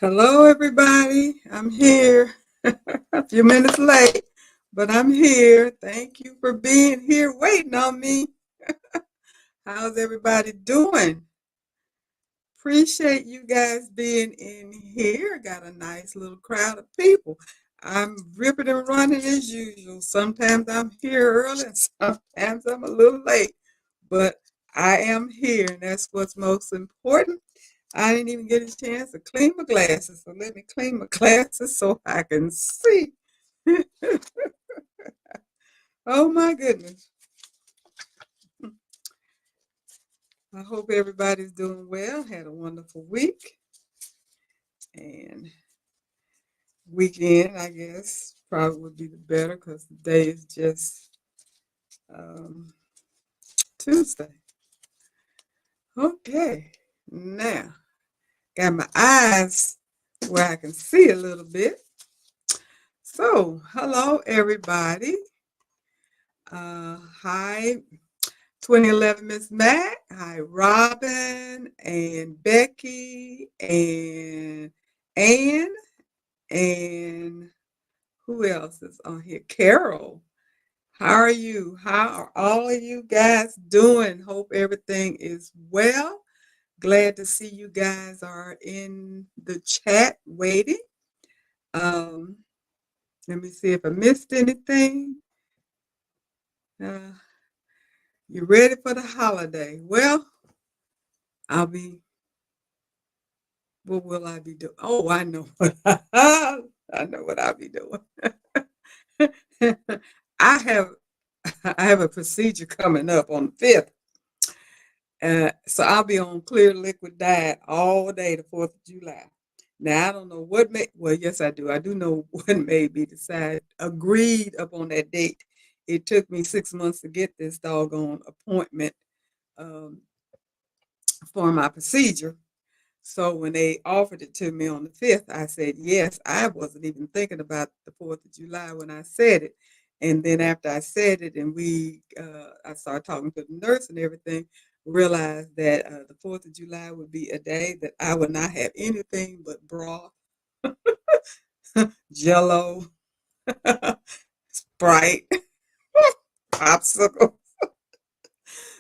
Hello, everybody. I'm here. A few minutes late, but I'm here. Thank you for being here, waiting on me. How's everybody doing? Appreciate you guys being in here. Got a nice little crowd of people. I'm ripping and running as usual. Sometimes I'm here early, and sometimes I'm a little late, but I am here, and that's what's most important. I didn't even get a chance to clean my glasses, so let me clean my glasses so I can see. Oh my goodness. I hope everybody's doing well. Had a wonderful week and weekend, I guess, probably would be the better because the day is just um, Tuesday. Okay, now got my eyes where I can see a little bit. So, hello everybody. Hi, 2011 Miss Mac. Hi, Robin and Becky and Ann and who else is on here? Carol. How are you? How are all of you guys doing? Hope everything is well. Glad to see you guys are in the chat waiting. Um, Let me see if I missed anything. Uh, you ready for the holiday? Well, I'll be what will I be doing? Oh, I know what I know what I'll be doing. I have I have a procedure coming up on the 5th. So I'll be on clear liquid diet all day the 4th of July. Now I don't know what made well, yes I do. I do know what made me decide agreed upon that date. It took me 6 months to get this doggone appointment um, for my procedure. So when they offered it to me on the 5th, I said yes. I wasn't even thinking about the 4th of July when I said it. And then after I said it and I started talking to the nurse and everything, realized that the 4th of July would be a day that I would not have anything but broth, jello, Sprite, popsicle.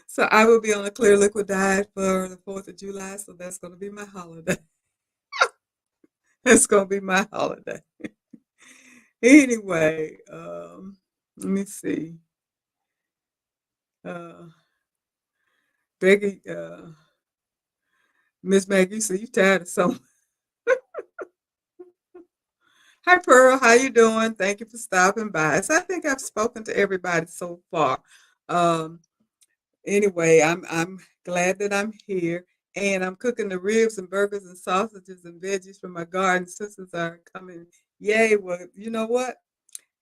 So I will be on a clear liquid diet for the 4th of July. So that's going to be my holiday. That's going to be my holiday. Anyway, let me see. Uh, Becky, Miss Maggie, so you tired of something. Hi, Pearl. How you doing? Thank you for stopping by. So I think I've spoken to everybody so far. Um, anyway, I'm glad that I'm here, and I'm cooking the ribs and burgers and sausages and veggies from my garden. Sisters are coming. Yay! Well, you know what?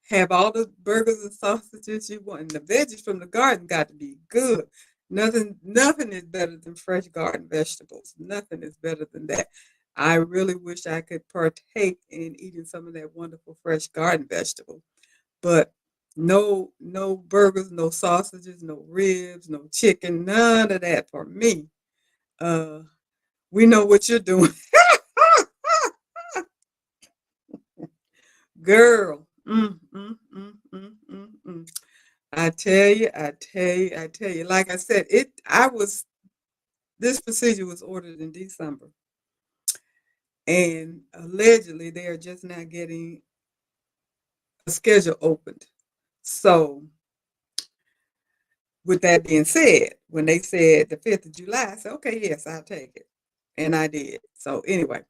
Have all the burgers and sausages you want, and the veggies from the garden got to be good. Nothing is better than fresh garden vegetables. Nothing is better than that. I really wish I could partake in eating some of that wonderful fresh garden vegetable, but no burgers, no sausages, no ribs, no chicken, none of that for me. Uh, we know what you're doing, girl. I tell you. Like I said, it. I was. This procedure was ordered in December, and allegedly they are just now getting a schedule opened. So, with that being said, when they said the 5th of July, I said, okay, yes, I'll take it, and I did. So anyway,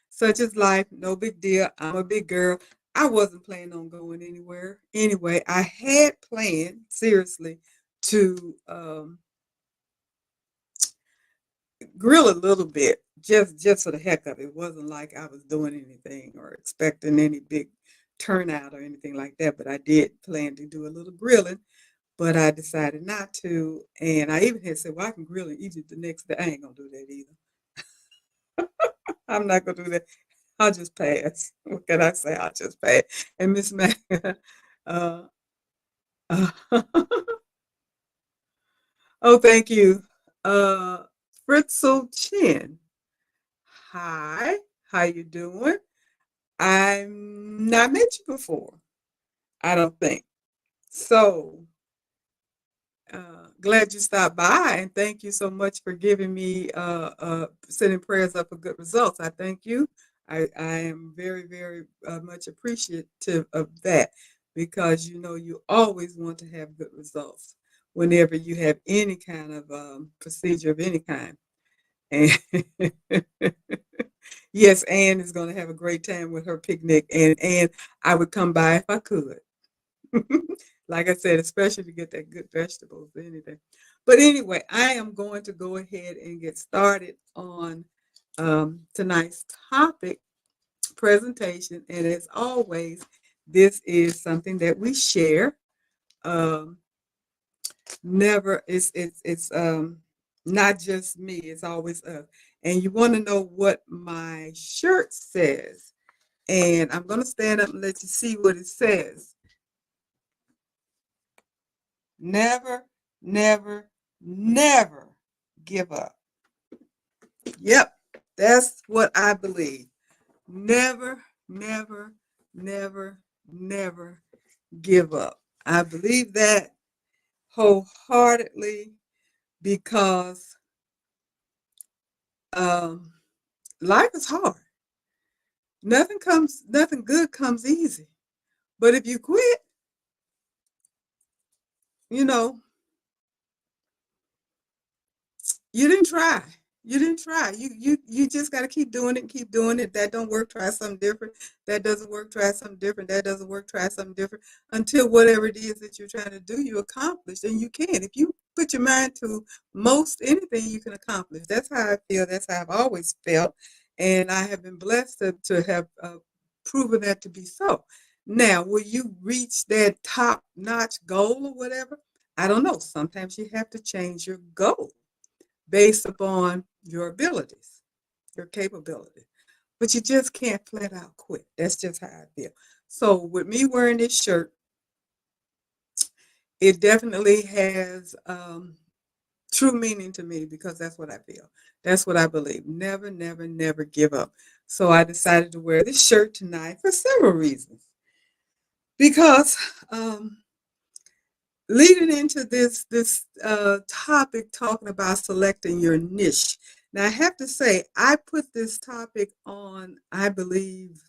such is life. No big deal. I'm a big girl. I wasn't planning on going anywhere. Anyway, I had planned seriously to grill a little bit, just for the heck of it. It wasn't like I was doing anything or expecting any big turnout or anything like that. But I did plan to do a little grilling, but I decided not to. And I even had said, "Well, I can grill and eat it the next day." I ain't gonna do that either. I'm not gonna do that. I'll just pass. What can I say? I'll just pass. And Miss Mac, uh, uh, oh, thank you, uh, Fritzl Chin. Hi, how you doing? I'm not met you before, I don't think. So, glad you stopped by, and thank you so much for giving me sending prayers up for good results. I thank you. I am very, very much appreciative of that because you always want to have good results whenever you have any kind of procedure of any kind. And yes, Ann is going to have a great time with her picnic, and I would come by if I could. Like I said, especially to get that good vegetables, anything. But anyway, I am going to go ahead and get started on tonight's topic presentation. And as always, this is something that we share. Um, Never, it's not just me. It's always us. And you want to know what my shirt says, and I'm going to stand up and let you see what it says. Never, never, never give up. Yep, that's what I believe. Never, never, never, never give up. I believe that wholeheartedly because um, life is hard. Nothing good comes easy. But if you quit, you know, you didn't try. You didn't try. You just got to keep doing it, keep doing it. That don't work, try something different. That doesn't work, try something different. That doesn't work, try something different until whatever it is that you're trying to do, you accomplish. And you can. If you put your mind to most anything, you can accomplish. That's how I feel. That's how I've always felt. And I have been blessed to have proven that to be so. Now, will you reach that top notch goal or whatever? I don't know. Sometimes you have to change your goal based upon your abilities, your capability. But you just can't flat out quit. That's just how I feel. So with me wearing this shirt, it definitely has true meaning to me because that's what I feel. That's what I believe. Never, never, never give up. So I decided to wear this shirt tonight for several reasons. Because leading into this topic talking about selecting your niche. Now I have to say I put this topic on, I believe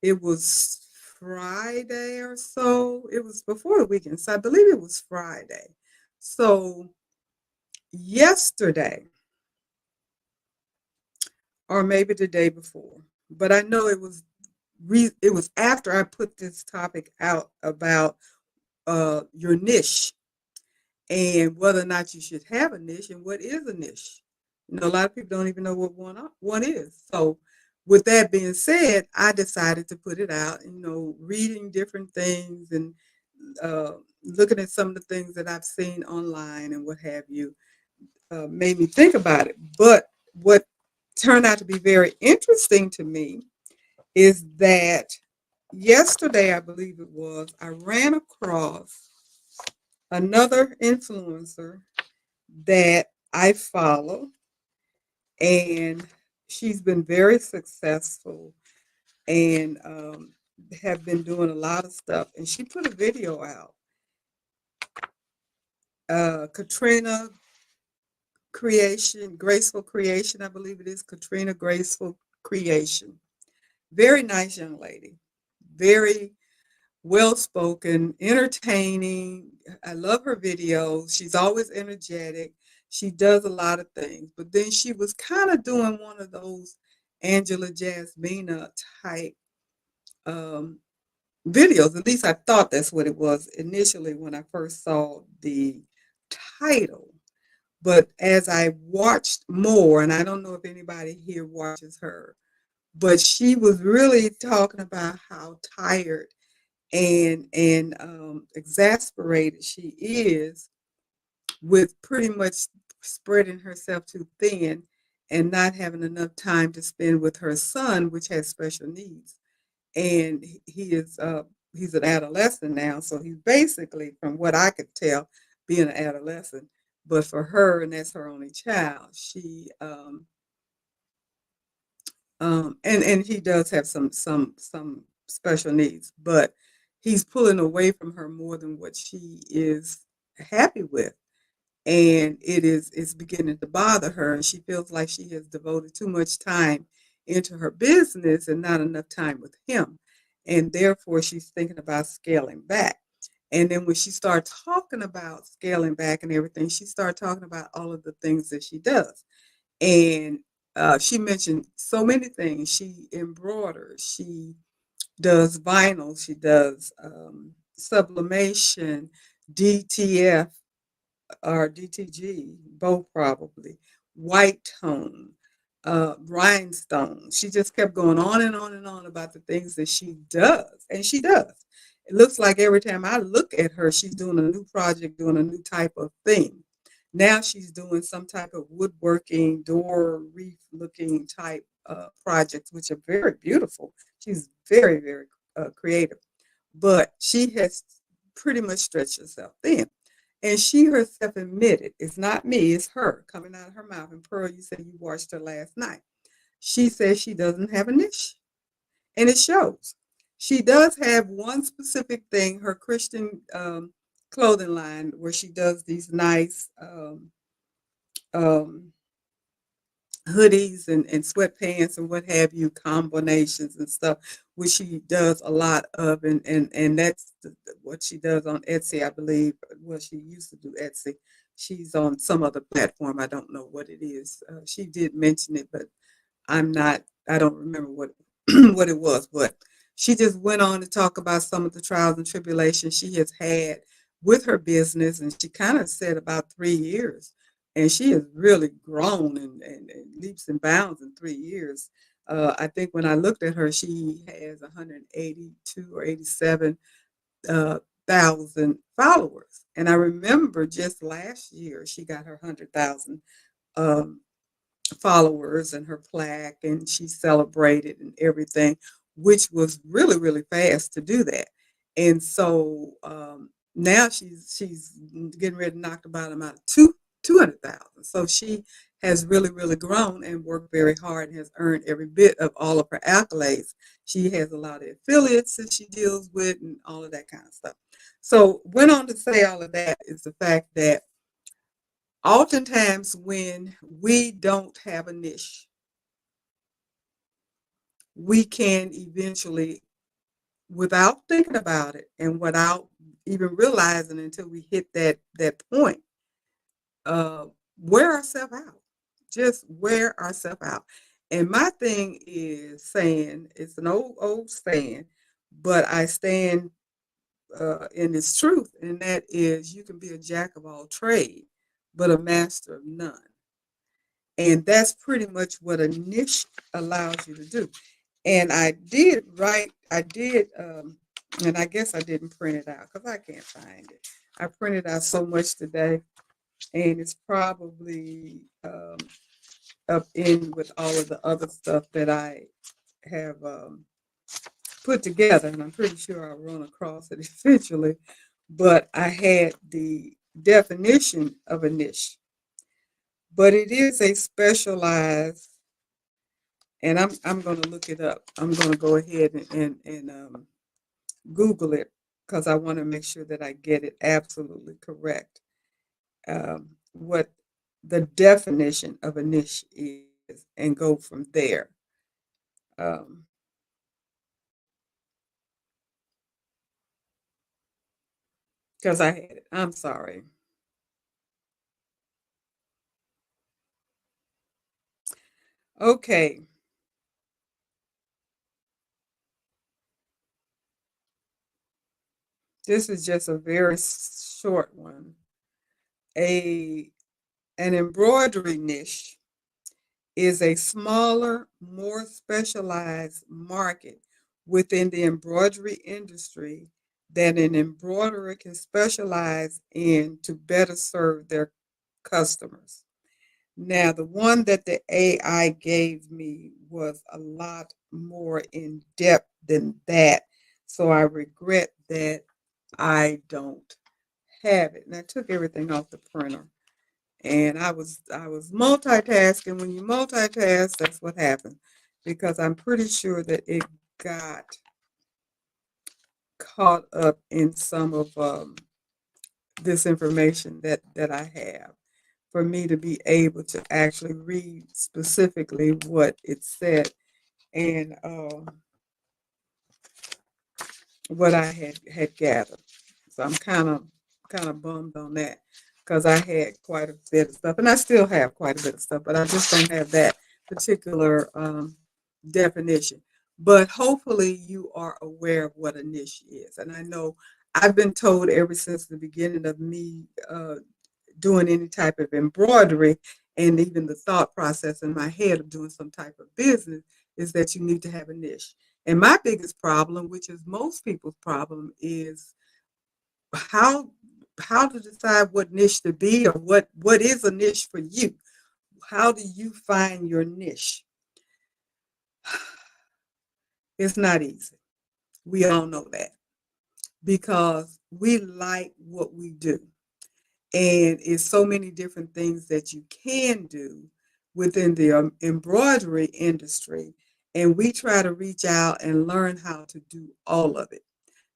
it was Friday or so. It was before the weekend, so I believe it was Friday. So yesterday, or maybe the day before, but I know it was after I put this topic out about your niche and whether or not you should have a niche and what is a niche. A lot of people don't even know what one is. So, with that being said, I decided to put it out. Reading different things and uh, looking at some of the things that I've seen online and what have you made me think about it. But what turned out to be very interesting to me is that yesterday, I believe it was, I ran across another influencer that I follow, and she's been very successful and have been doing a lot of stuff. And she put a video out. Katrina Creation, Graceful Creation, I believe it is Katrina Graceful Creation. Very nice young lady. Very well spoken, entertaining. I love her videos. She's always energetic. She does a lot of things. But then she was kind of doing one of those Angela Jasmina type um, videos. At least I thought that's what it was initially when I first saw the title. But as I watched more, and I don't know if anybody here watches her, but she was really talking about how tired and exasperated she is with pretty much spreading herself too thin and not having enough time to spend with her son, which has special needs. And he's an adolescent now, so he's basically, from what I could tell, being an adolescent. But for her, and that's her only child, And he does have some special needs, but he's pulling away from her more than what she is happy with, and it's beginning to bother her, and she feels like she has devoted too much time into her business and not enough time with him, and therefore she's thinking about scaling back. And then when she started talking about scaling back and everything, she started talking about all of the things that she does. And she mentioned so many things. She embroiders, she does vinyl, she does sublimation, DTF or DTG, both probably, white tone, rhinestone. She just kept going on and on and on about the things that she does, and she does. It looks like every time I look at her, she's doing a new project, doing a new type of thing. Now she's doing some type of woodworking, door reef looking type projects, which are very beautiful. She's very, very creative, but she has pretty much stretched herself thin. And she herself admitted, it's not me, it's her coming out of her mouth. And Pearl, you said you watched her last night. She says she doesn't have a niche, and it shows. She does have one specific thing, her Christian clothing line, where she does these nice um, hoodies and sweatpants and what have you, combinations and stuff, which she does a lot of, and that's what she does on Etsy, I believe. Well, she used to do Etsy. She's on some other platform. I don't know what it is. She did mention it, but I don't remember what what it was, but she just went on to talk about some of the trials and tribulations she has had with her business, and she kind of said about 3 years, and she has really grown and leaps and bounds in 3 years. I think when I looked at her, she has 182 or 87 thousand followers, and I remember just last year she got her 100,000 um, followers and her plaque, and she celebrated and everything, which was really, really fast to do that. And so now she's getting ready to knock the bottom out of 200,000. So she has really, really grown and worked very hard and has earned every bit of all of her accolades. She has a lot of affiliates that she deals with and all of that kind of stuff. So went on to say all of that is the fact that oftentimes when we don't have a niche, we can eventually, without thinking about it and without even realizing until we hit that point, uh, wear ourselves out. Just wear ourselves out. And my thing is saying, it's an old saying, but I stand in its truth, and that is you can be a jack of all trade, but a master of none. And that's pretty much what a niche allows you to do. And I did, and I guess I didn't print it out because I can't find it. I printed out so much today, and it's probably up in with all of the other stuff that I have put together, and I'm pretty sure I'll run across it eventually. But I had the definition of a niche, but it is a specialized, and I'm going to look it up. I'm going to go ahead and Google it because I want to make sure that I get it absolutely correct. What the definition of a niche is, and go from there. Um, because I had it. I'm sorry. Okay, this is just a very short one. A an embroidery niche is a smaller, more specialized market within the embroidery industry that an embroiderer can specialize in to better serve their customers. Now, the one that the AI gave me was a lot more in depth than that. So I regret that I don't have it. And I took everything off the printer. And I was multitasking. When you multitask, that's what happens. because I'm pretty sure that it got caught up in some of this information that I have for me to be able to actually read specifically what it said and what I had gathered. So I'm kind of bummed on that because I had quite a bit of stuff, and I still have quite a bit of stuff, but I just don't have that particular definition. But hopefully, you are aware of what a niche is, and I know I've been told ever since the beginning of me doing any type of embroidery, and even the thought process in my head of doing some type of business is that you need to have a niche. And my biggest problem, which is most people's problem, is how how to decide what niche to be, or what is a niche for you. How do you find your niche? It's not easy. We all know that because we like what we do. And it's so many different things that you can do within the embroidery industry. And we try to reach out and learn how to do all of it.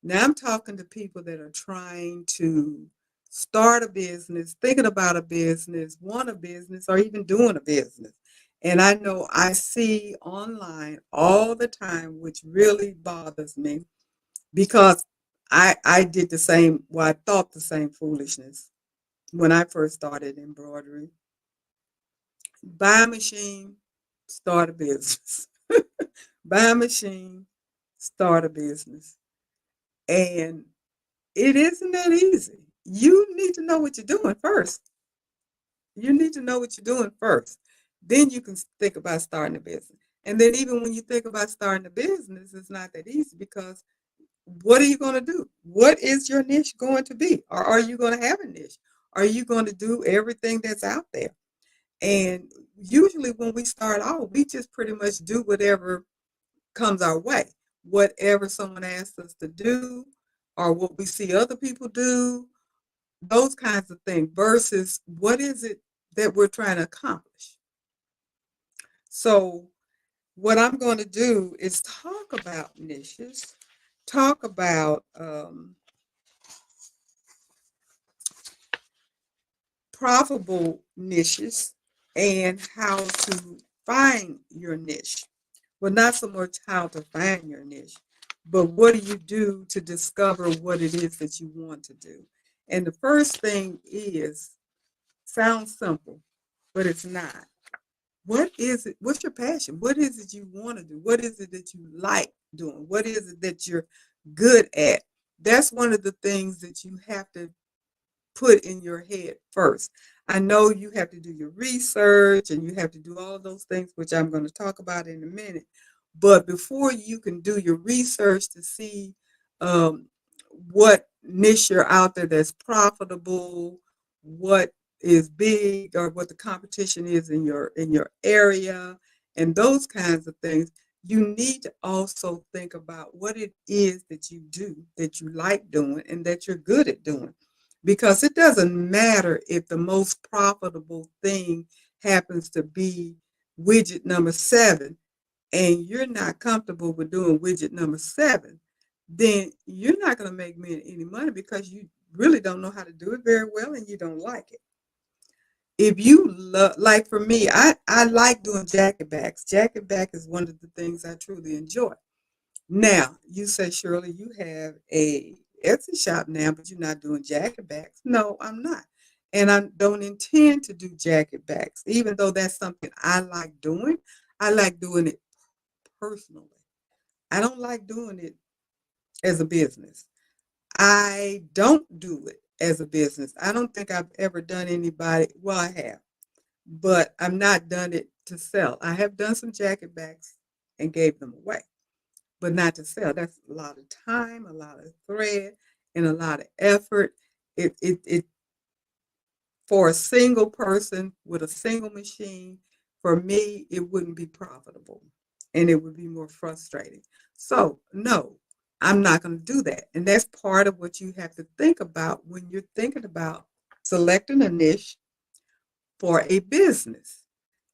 Now I'm talking to people that are trying to start a business, thinking about a business, want a business, or even doing a business. And I know I see online all the time, which really bothers me because I did the same, well, I thought the same foolishness when I first started embroidery. Buy a machine, start a business. Buy a machine, start a business. And it isn't that easy. You need to know what you're doing first. You need to know what you're doing first. Then you can think about starting a business. And then even when you think about starting a business, it's not that easy because what are you going to do? What is your niche going to be? Or are you going to have a niche? Are you going to do everything that's out there? And usually when we start off, we just pretty much do whatever comes our way, whatever someone asks us to do, or what we see other people do, those kinds of things, versus what is it that we're trying to accomplish. So, what I'm going to do is talk about niches, talk about profitable niches, and how to find your niche. Well, not so much how to find your niche, but what do you do to discover what it is that you want to do? And the first thing is, sounds simple, but it's not. What is it? What's your passion? What is it you want to do? What is it that you like doing? What is it that you're good at? That's one of the things that you have to put in your head first. I know you have to do your research and you have to do all of those things, which I'm going to talk about in a minute. But before you can do your research to see um, what niche you're out there that's profitable, what is big, or what the competition is in your area, and those kinds of things, you need to also think about what it is that you do, that you like doing, and that you're good at doing. Because it doesn't matter if the most profitable thing happens to be widget number 7 and you're not comfortable with doing widget number 7, then you're not going to make any money because you really don't know how to do it very well and you don't like it. If you love, like for me, I like doing jacket backs. Jacket back is one of the things I truly enjoy. Now, you say, Shirley, you have a Etsy shop now, but you're not doing jacket backs. No, I'm not. And I don't intend to do jacket backs, even though that's something I like doing. I like doing it personally. I don't like doing it as a business. I don't do it as a business. I don't think I've ever done anybody, well, I have, but I've not done it to sell. I have done some jacket backs and gave them away, but not to sell. That's a lot of time, a lot of thread, and a lot of effort. It for a single person with a single machine, for me, it wouldn't be profitable, and it would be more frustrating. So no, I'm not going to do that, and that's part of what you have to think about when you're thinking about selecting a niche for a business.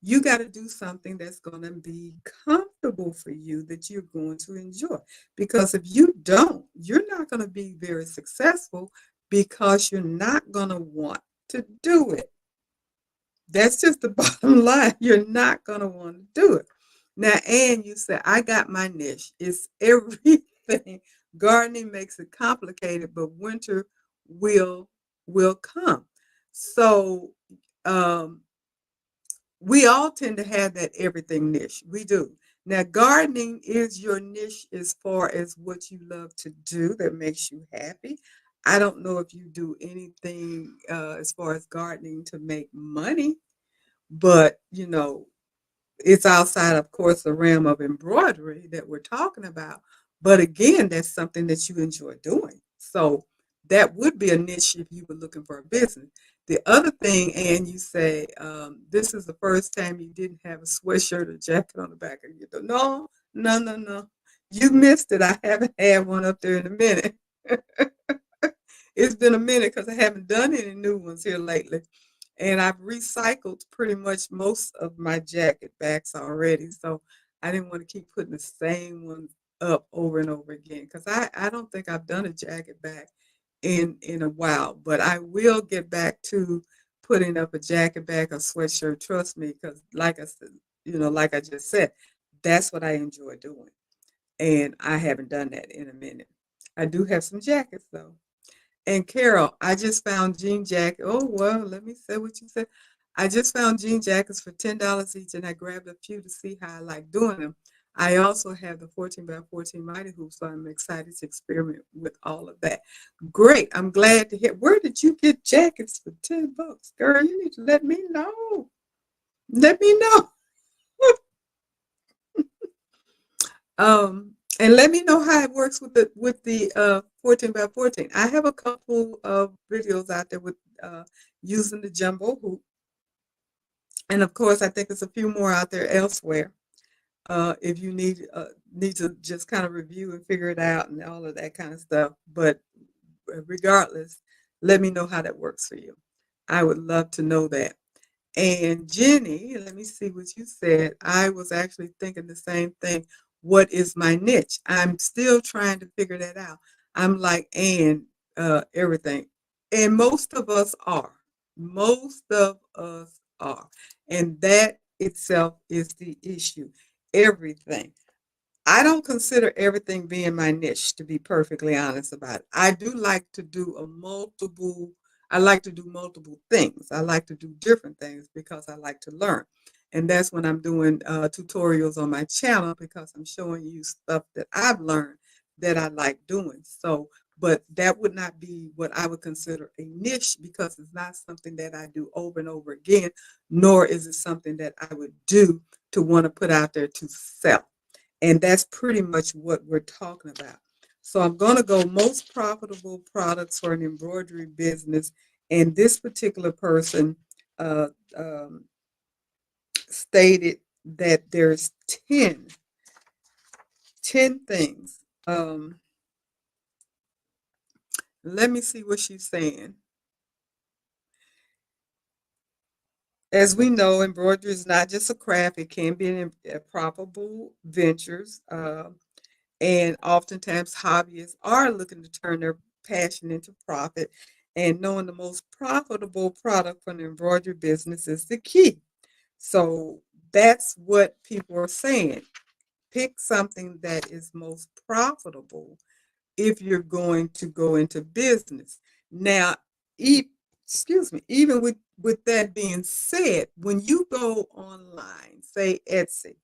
You got to do something that's going to be comfortable comfortable for you that you're going to enjoy. Because if you don't, you're not going to be very successful because you're not going to want to do it. That's just the bottom line. You're not going to want to do it. Now, and you said, I got my niche. It's everything. Gardening makes it complicated, but winter will will come. So um, we all tend to have that everything niche. We do. Now, gardening is your niche as far as what you love to do that makes you happy. I don't know if you do anything as far as gardening to make money, but it's outside, of course, the realm of embroidery that we're talking about. But again, that's something that you enjoy doing. So that would be a niche if you were looking for a business. The other thing, and you say, this is the first time you didn't have a sweatshirt or jacket on the back of your door. No, no, no, no. You missed it. I haven't had one up there in a minute. It's been a minute because I haven't done any new ones here lately. And I've recycled pretty much most of my jacket backs already. So I didn't want to keep putting the same one up over and over again because I don't think I've done a jacket back in a while. But I will get back to putting up a jacket back or sweatshirt. Trust me, because like I said, like I just said, that's what I enjoy doing. And I haven't done that in a minute. I do have some jackets though. And Carol, I just found jean jacket. Oh, well, let me say what you said. I just found jean jackets for $10 each, and I grabbed a few to see how I like doing them. I also have the 14 by 14 mighty hoop, so I'm excited to experiment with all of that. Great. I'm glad to hear. Where did you get jackets for $10? Girl, you need to let me know. Let me know. And let me know how it works with the 14 by 14. I have a couple of videos out there with using the jumbo hoop, and of course, I think there's a few more out there elsewhere. If you need to just kind of review and figure it out and all of that kind of stuff. But regardless, let me know how that works for you. I would love to know that. And Jenny, let me see what you said. I was actually thinking the same thing. What is my niche? I'm still trying to figure that out. I'm like, and everything. And most of us are. Most of us are. And that itself is the issue. Everything. I don't consider everything being my niche, to be perfectly honest about it. I like to do multiple things. I like to do different things because I like to learn. And that's when I'm doing tutorials on my channel because I'm showing you stuff that I've learned that I like doing. So, but that would not be what I would consider a niche because it's not something that I do over and over again, nor is it something that I would do to want to put out there to sell. And that's pretty much what we're talking about. So I'm going to go most profitable products for an embroidery business. And this particular person uh, um, stated that there's 10 things. Let me see what she's saying. As we know, embroidery is not just a craft, it can be a profitable ventures. And oftentimes hobbyists are looking to turn their passion into profit. And knowing the most profitable product for an embroidery business is the key. So that's what people are saying. Pick something that is most profitable if you're going to go into business. Now, excuse me, even with that being said, when you go online, say Etsy,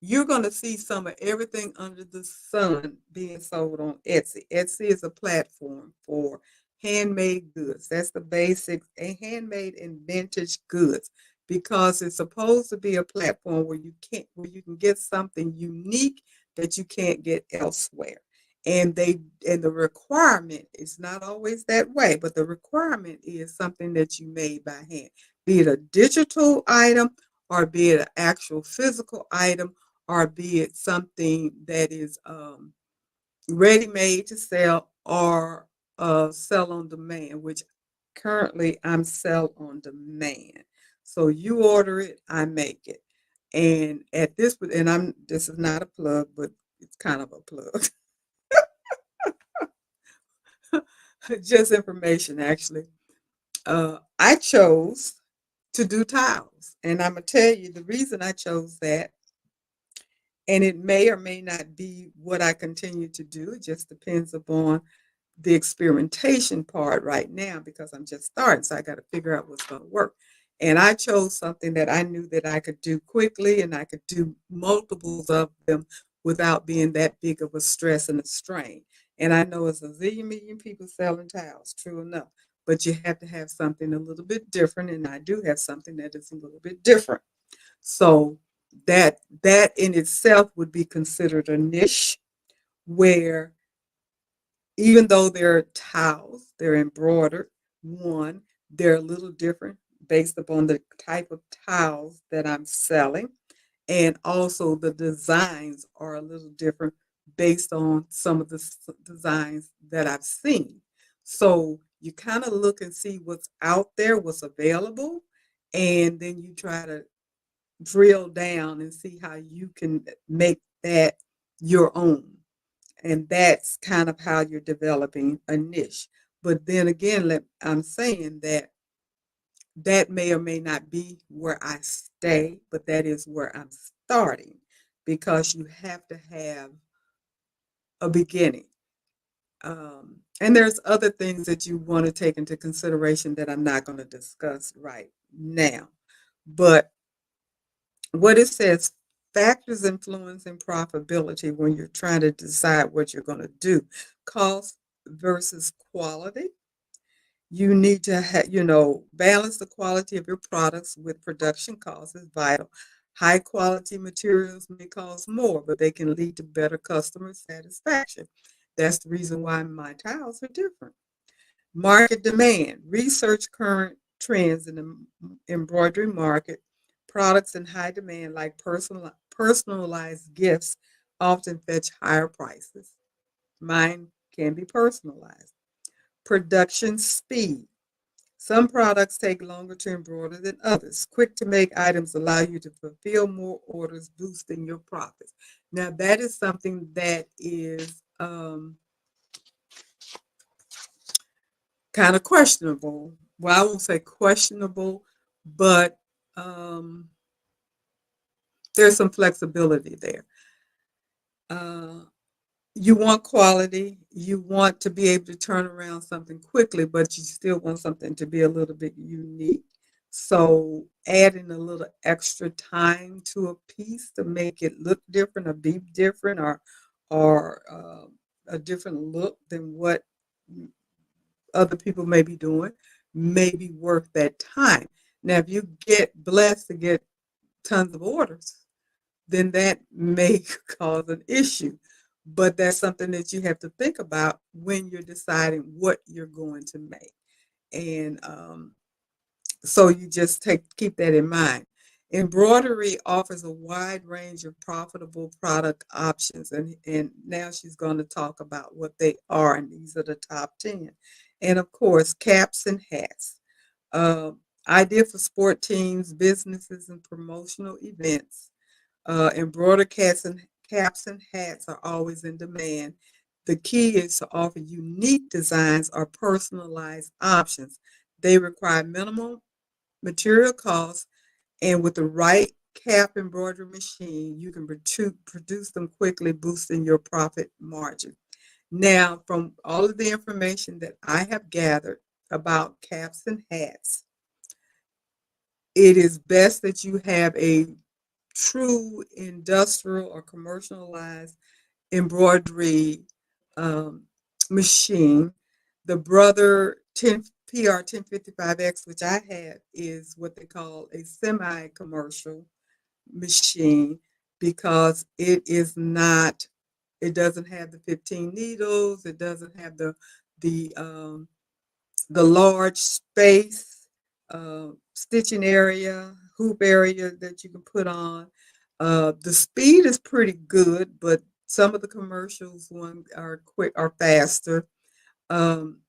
you're going to see some of everything under the sun being sold on Etsy. Etsy is a platform for handmade goods. That's the basics, and handmade and vintage goods, because it's supposed to be a platform where you can get something unique that you can't get elsewhere. And the requirement is not always that way, but the requirement is something that you made by hand, be it a digital item or be it an actual physical item or be it something that is ready-made to sell or sell on demand, which currently I'm sell on demand. So you order it, I make it. And this is not a plug, but it's kind of a plug. Just information, actually. I chose to do tiles, and I'm gonna tell you the reason I chose that. And it may or may not be what I continue to do. It just depends upon the experimentation part right now because I'm just starting. So I got to figure out what's going to work. And I chose something that I knew that I could do quickly and I could do multiples of them without being that big of a stress and a strain. And I know it's a zillion million people selling towels, true enough. But you have to have something a little bit different. And I do have something that is a little bit different. So that in itself would be considered a niche where even though they're towels, they're embroidered, one, they're a little different based upon the type of towels that I'm selling. And also the designs are a little different based on some of the designs that I've seen. So you kind of look and see what's out there, what's available, and then you try to drill down and see how you can make that your own. And that's kind of how you're developing a niche. But then again, I'm saying that that may or may not be where I stay, but that is where I'm starting because you have to have a beginning. And there's other things that you want to take into consideration that I'm not going to discuss right now. But what it says, factors influencing profitability when you're trying to decide what you're going to do. Cost versus quality. You need to balance the quality of your products with production costs is vital. High quality materials may cost more, but they can lead to better customer satisfaction. That's the reason why my tiles are different. Market demand. Research current trends in the embroidery market. Products in high demand, like personalized gifts, often fetch higher prices. Mine can be personalized. Production speed. Some products take longer to embroider than others. Quick to make items allow you to fulfill more orders, boosting your profits. Now, that is something that is kind of questionable. Well, I won't say questionable, but um, there's some flexibility there. Uh, you want quality, you want to be able to turn around something quickly, but you still want something to be a little bit unique. So adding a little extra time to a piece to make it look different or be different or a different look than what other people may be doing may be worth that time. Now, if you get blessed to get tons of orders, then that may cause an issue. But that's something that you have to think about when you're deciding what you're going to make. And so you just keep that in mind. Embroidery offers a wide range of profitable product options, and now she's going to talk about what they are, and these are the top 10. And of course, caps and hats. Uh, Idea for sport teams, businesses, and promotional events. Embroidered caps and hats are always in demand. The key is to offer unique designs or personalized options. They require minimal material costs, and with the right cap embroidery machine, you can produce them quickly, boosting your profit margin. Now, from all of the information that I have gathered about caps and hats, it is best that you have a true industrial or commercialized embroidery um, machine. The Brother 10 PR 1055X, which I have, is what they call a semi-commercial machine because it doesn't have the 15 needles, it doesn't have the um, the large space, stitching area, hoop area that you can put on. The speed is pretty good, but some of the commercials ones are quick or faster. Um,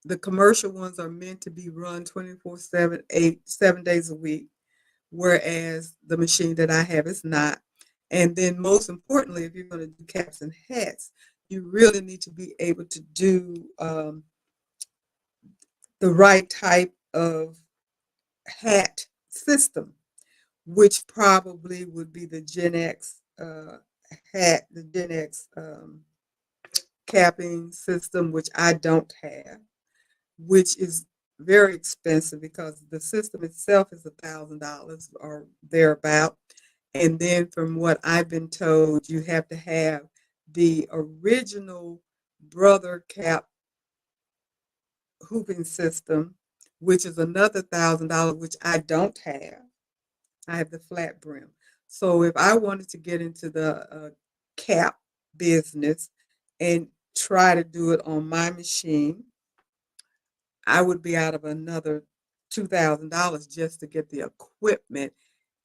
the commercial ones are meant to be run 24/7, 7 days a week, whereas the machine that I have is not. And then most importantly, if you're going to do caps and hats, you really need to be able to do the right type of hat system, which probably would be the Gen X hat, the Gen X capping system, which I don't have, which is very expensive because the system itself is $1,000 or thereabout. And then from what I've been told, you have to have the original brother cap hooping system, which is another $1,000, which I don't have. I have the flat brim. So if I wanted to get into the cap business and try to do it on my machine, I would be out of another $2,000 just to get the equipment.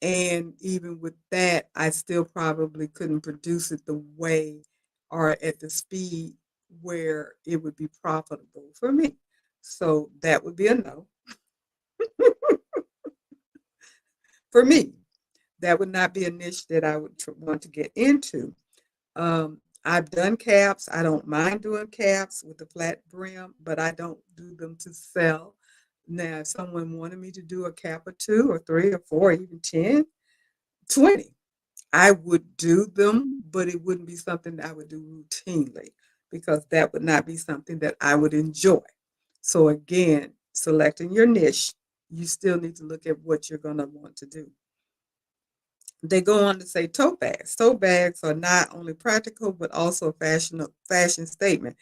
And even with that, I still probably couldn't produce it the way or at the speed where it would be profitable for me. So that would be a no for me. That would not be a niche that I would want to get into. I've done caps. I don't mind doing caps with the flat brim, but I don't do them to sell. Now, if someone wanted me to do a cap or two or three or four, even 10, 20, I would do them, but it wouldn't be something that I would do routinely because that would not be something that I would enjoy. So again, selecting your niche, you still need to look at what you're going to want to do. They go on to say tote bags. Tote bags are not only practical but also fashion statement.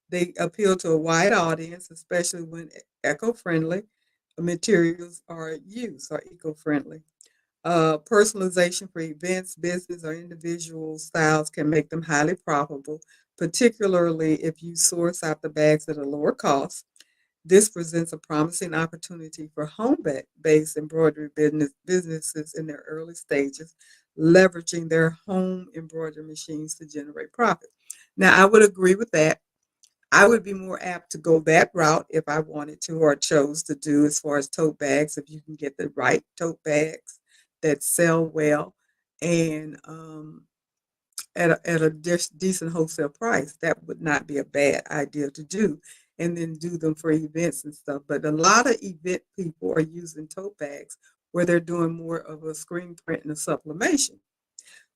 They appeal to a wide audience, especially when eco-friendly materials are used or eco-friendly. Personalization for events, business, or individual styles can make them highly profitable, particularly if you source out the bags at a lower cost. This presents a promising opportunity for home-based embroidery businesses in their early stages, leveraging their home embroidery machines to generate profit. Now, I would agree with that. I would be more apt to go that route if I wanted to or chose to do as far as tote bags, if you can get the right tote bags that sell well and at a decent wholesale price, that would not be a bad idea to do. And then do them for events and stuff. But a lot of event people are using tote bags where they're doing more of a screen print and a sublimation.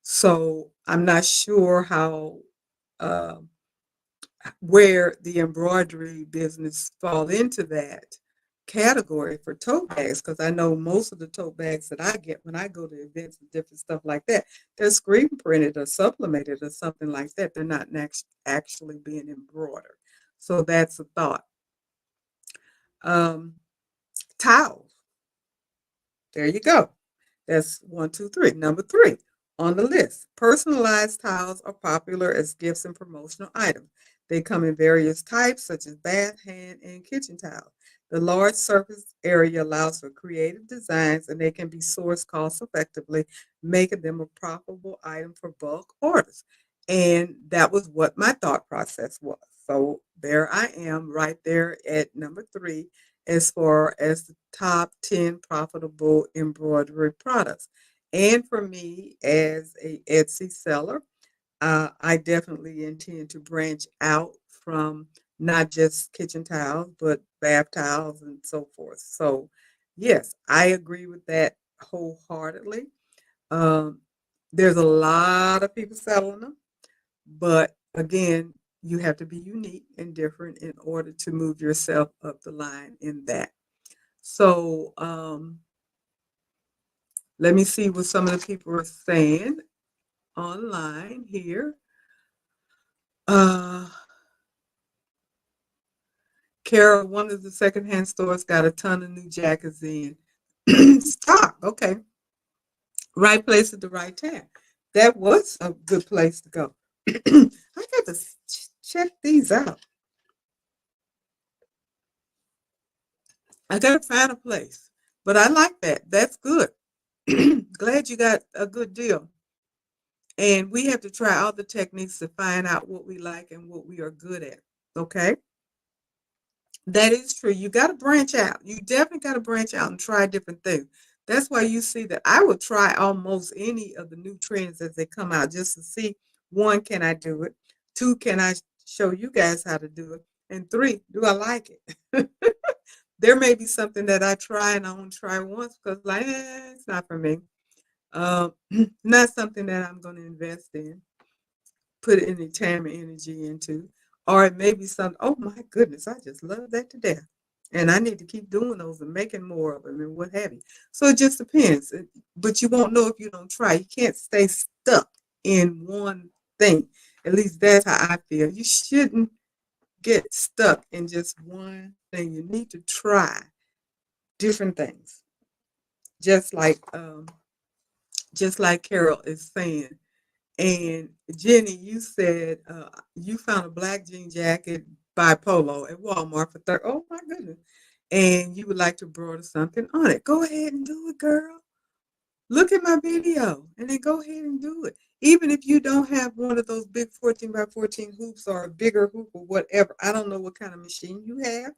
So I'm not sure how uh, where the embroidery business fall into that category for tote bags, because I know most of the tote bags that I get when I go to events and different stuff like that, they're screen printed or sublimated or something like that. They're not actually being embroidered. So that's a thought. Um, Towels. There you go. That's one, two, three. Number three on the list. Personalized towels are popular as gifts and promotional items. They come in various types, such as bath, hand, and kitchen towels. The large surface area allows for creative designs, and they can be sourced cost effectively, making them a profitable item for bulk orders. And that was what my thought process was. So there I am, right there at number three as far as the top 10 profitable embroidery products. And for me, as a Etsy seller, I definitely intend to branch out from not just kitchen towels, but bath towels and so forth. So, yes, I agree with that wholeheartedly. Um, there's a lot of people selling them, but again, you have to be unique and different in order to move yourself up the line in that. So let me see what some of the people are saying online here. Uh, Carol, one of the secondhand stores got a ton of new jackets in stock. Okay, right place at the right time. That was a good place to go. I got to check these out. I got to find a place, but I like that. That's good. Glad you got a good deal. And we have to try all the techniques to find out what we like and what we are good at. Okay. That is true. You got to branch out. You definitely got to branch out and try different things. That's why you see that I would try almost any of the new trends as they come out just to see, one, can I do it? Two, can I show you guys how to do it? And three, do I like it? There may be something that I try and I only try once because, like, it's not for me. Um, Not something that I'm going to invest in, put any time and energy into. Or it may be something, oh my goodness, I just love that to death. And I need to keep doing those and making more of them and what have you. So it just depends. But you won't know if you don't try. You can't stay stuck in one thing. At least that's how I feel. You shouldn't get stuck in just one thing. You need to try different things. Just like um, just like Carol is saying. And Jenny, you said you found a black jean jacket by Polo at Walmart for 30. Oh my goodness! And you would like to embroider something on it. Go ahead and do it, girl. Look at my video, and then go ahead and do it. Even if you don't have one of those big 14 by 14 hoops or a bigger hoop or whatever, I don't know what kind of machine you have,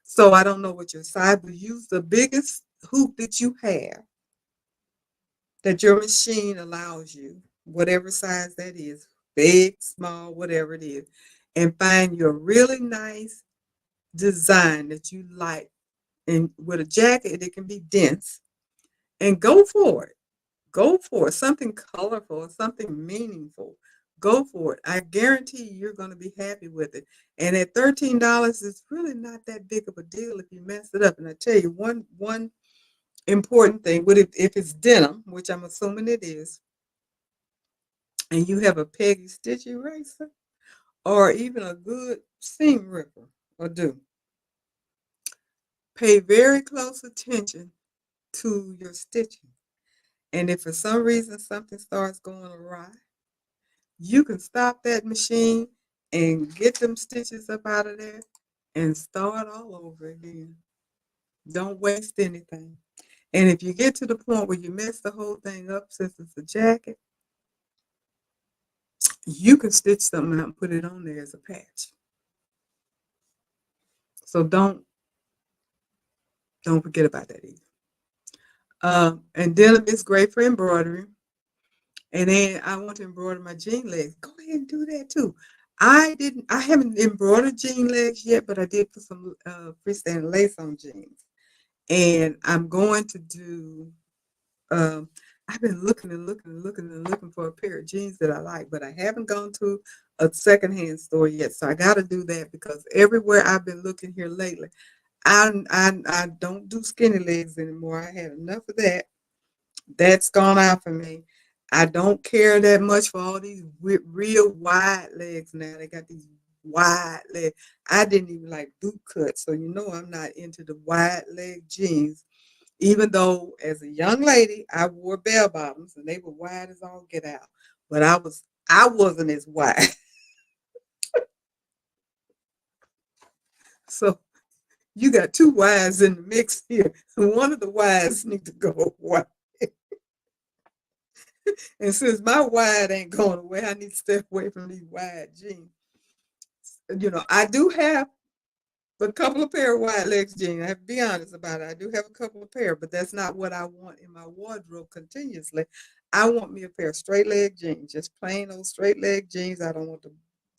so I don't know what your size. But use the biggest hoop that you have that your machine allows you, whatever size that is, big, small, whatever it is, and find your really nice design that you like. And with a jacket, it can be dense, and go for it. Go for it. Something colorful, something meaningful. Go for it. I guarantee you're going to be happy with it. And at $13, it's really not that big of a deal if you mess it up. And I tell you, one important thing, but if it's denim, which I'm assuming it is, and you have a Peggy stitch eraser or even a good seam ripper or do, pay very close attention to your stitching. And if for some reason something starts going awry, you can stop that machine and get them stitches up out of there and start all over again. Don't waste anything. And if you get to the point where you mess the whole thing up, since it's a jacket, you can stitch something out and put it on there as a patch. So don't forget about that either. And denim is great for embroidery. And then I want to embroider my jean legs. Go ahead and do that too. I haven't embroidered jean legs yet, but I did put some freestanding lace on jeans. And I'm going to do, um, I've been looking and looking and looking and looking for a pair of jeans that I like, but I haven't gone to a secondhand store yet. So I got to do that because everywhere I've been looking here lately, I don't do skinny legs anymore. I had enough of that. That's gone out for me. I don't care that much for all these real wide legs now. They got these wide legs. I didn't even like boot cuts, so you know I'm not into the wide leg jeans. Even though as a young lady I wore bell bottoms and they were wide as all get out, but I wasn't as wide. So you got two wides in the mix here. One of the wides need to go away. And since my wide ain't going away, I need to stay away from these wide jeans. You know, I do have a couple of pair of wide legs jeans. I have to be honest about it. I do have a couple of pair, but that's not what I want in my wardrobe continuously. I want me a pair of straight leg jeans, just plain old straight leg jeans. I don't want the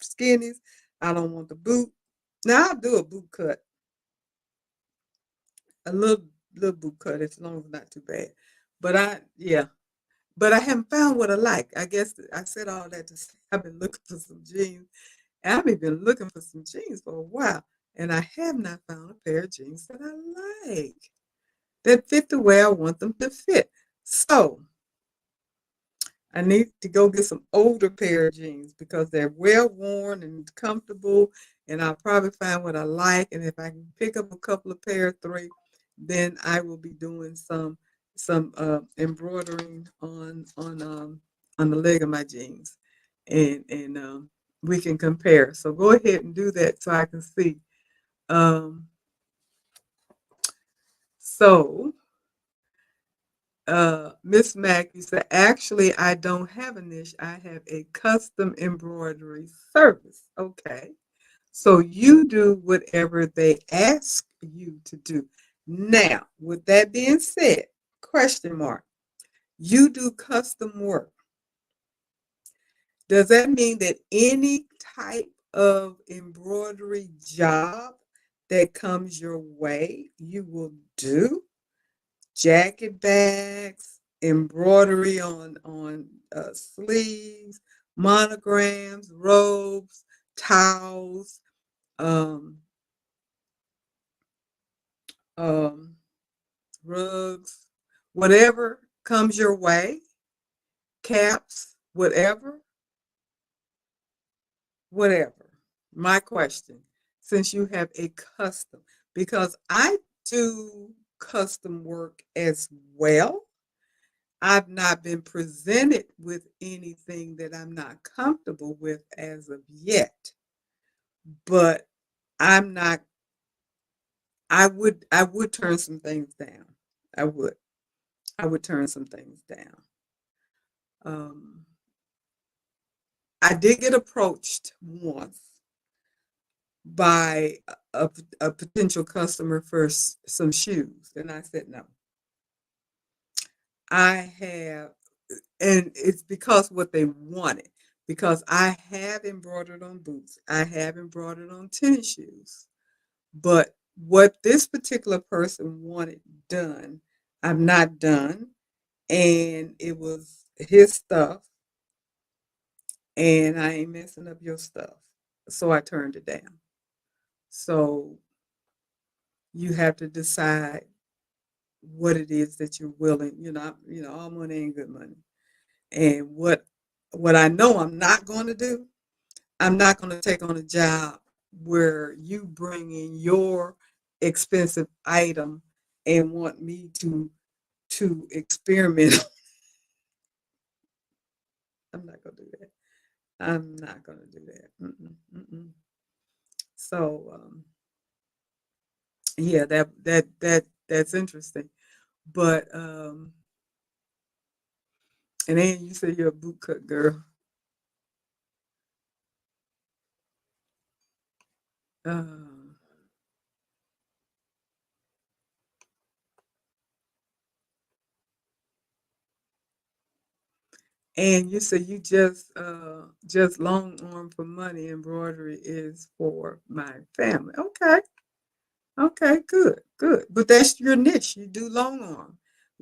skinnies. I don't want the boot. Now I'll do a boot cut, a little boot cut, as long as it's not too bad. But yeah, but I haven't found what I like. I guess I said all that to say I've been looking for some jeans. I've been looking for some jeans for a while, and I have not found a pair of jeans that I like that fit the way I want them to fit. So I need to go get some older pair of jeans because they're well worn and comfortable, and I'll probably find what I like. And if I can pick up a couple of pair, three, then I will be doing some embroidering on the leg of my jeans, and we can compare. So go ahead and do that so I can see. Um, so Miss Mack, you said, actually, I don't have a niche. I have a custom embroidery service. Okay. So you do whatever they ask you to do. Now, with that being said, Question mark. You do custom work. Does that mean that any type of embroidery job that comes your way, you will do? Jacket bags, embroidery on sleeves, monograms, robes, towels, um, um, rugs, whatever comes your way, caps, whatever. My question, since you have a custom, because I do custom work as well. I've not been presented with anything that I'm not comfortable with as of yet, but I'm not, I would turn some things down. I would. I would turn some things down. Um, I did get approached once by a potential customer for some shoes, and I said no. I have, and it's because what they wanted. Because I have embroidered on boots, I have embroidered on tennis shoes, but what this particular person wanted done, I've not done, and it was his stuff, and I ain't messing up your stuff, so I turned it down. So you have to decide what it is that you're willing. All money ain't good money. And what I know I'm not going to do, I'm not going to take on a job where you bring in your expensive item and want me to experiment. I'm not going to do that. I'm not going to do that. Mm-mm, mm-mm. So yeah, that's interesting. But and then you say you're a boot cut girl. Uh, and you say you just long arm for money embroidery is for my family. Okay. Okay, good, good. But that's your niche. You do long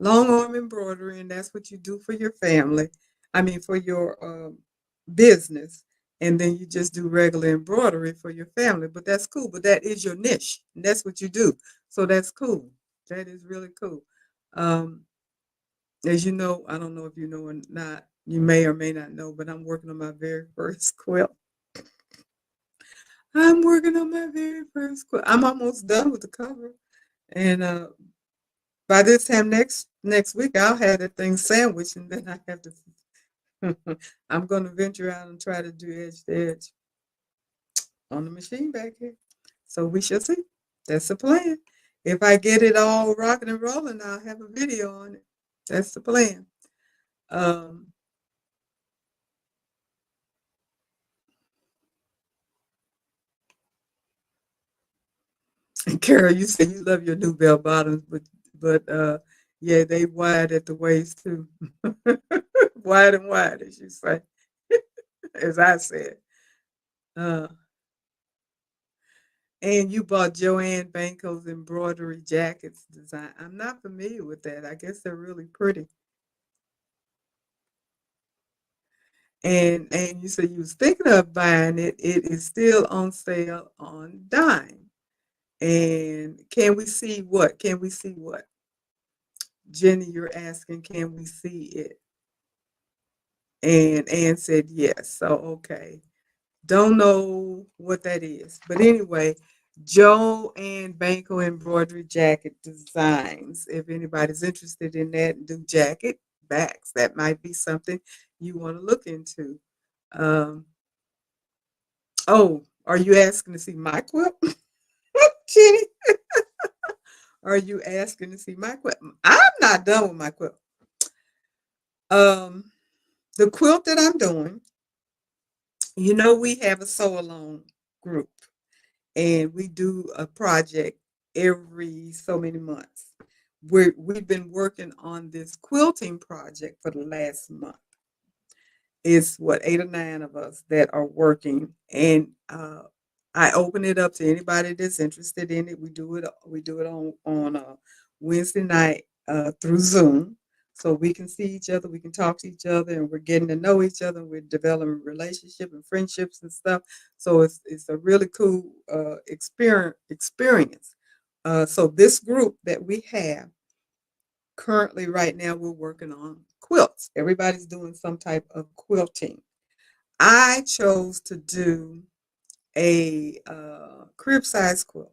arm embroidery, and that's what you do for your family. I mean, for your business, and then you just do regular embroidery for your family. But that's cool. But that is your niche, and that's what you do. So that's cool. That is really cool. Um, as you know, I don't know if you know or not. You may or may not know, but I'm working on my very first quilt. I'm working on my very first quilt. I'm almost done with the cover. And by this time next week, I'll have that thing sandwiched, and then I have to. I'm going to venture out and try to do edge to edge on the machine back here. So we shall see. That's the plan. If I get it all rocking and rolling, I'll have a video on it. That's the plan. Um, and Carol, you say you love your new bell bottoms, but yeah, they wide at the waist too, wide and wide, as you say, as I said. Uh, And you bought Joanne Banco's embroidery jackets design. I'm not familiar with that. I guess they're really pretty. And you said you was thinking of buying it. It is still on sale on Dime. And can we see what? Can we see what? Jenny, you're asking, can we see it? And Ann said yes. So okay. Don't know what that is. But anyway, Joe and Banco embroidery jacket designs. If anybody's interested in that, do jacket backs. That might be something you want to look into. Um, oh, are you asking to see my quilt, Jenny? Are you asking to see my quilt? I'm not done with my quilt. Um, the quilt that I'm doing, we have a sew along group, and we do a project every so many months. we've been working on this quilting project for the last month. It's what, 8 or 9 of us that are working, and I open it up to anybody that's interested in it. We do it on Wednesday night through Zoom, so we can see each other, we can talk to each other, and we're getting to know each other. We're developing relationship and friendships and stuff. So it's a really cool experience. So this group that we have currently right now, we're working on quilts. Everybody's doing some type of quilting. I chose to do a crib size quilt.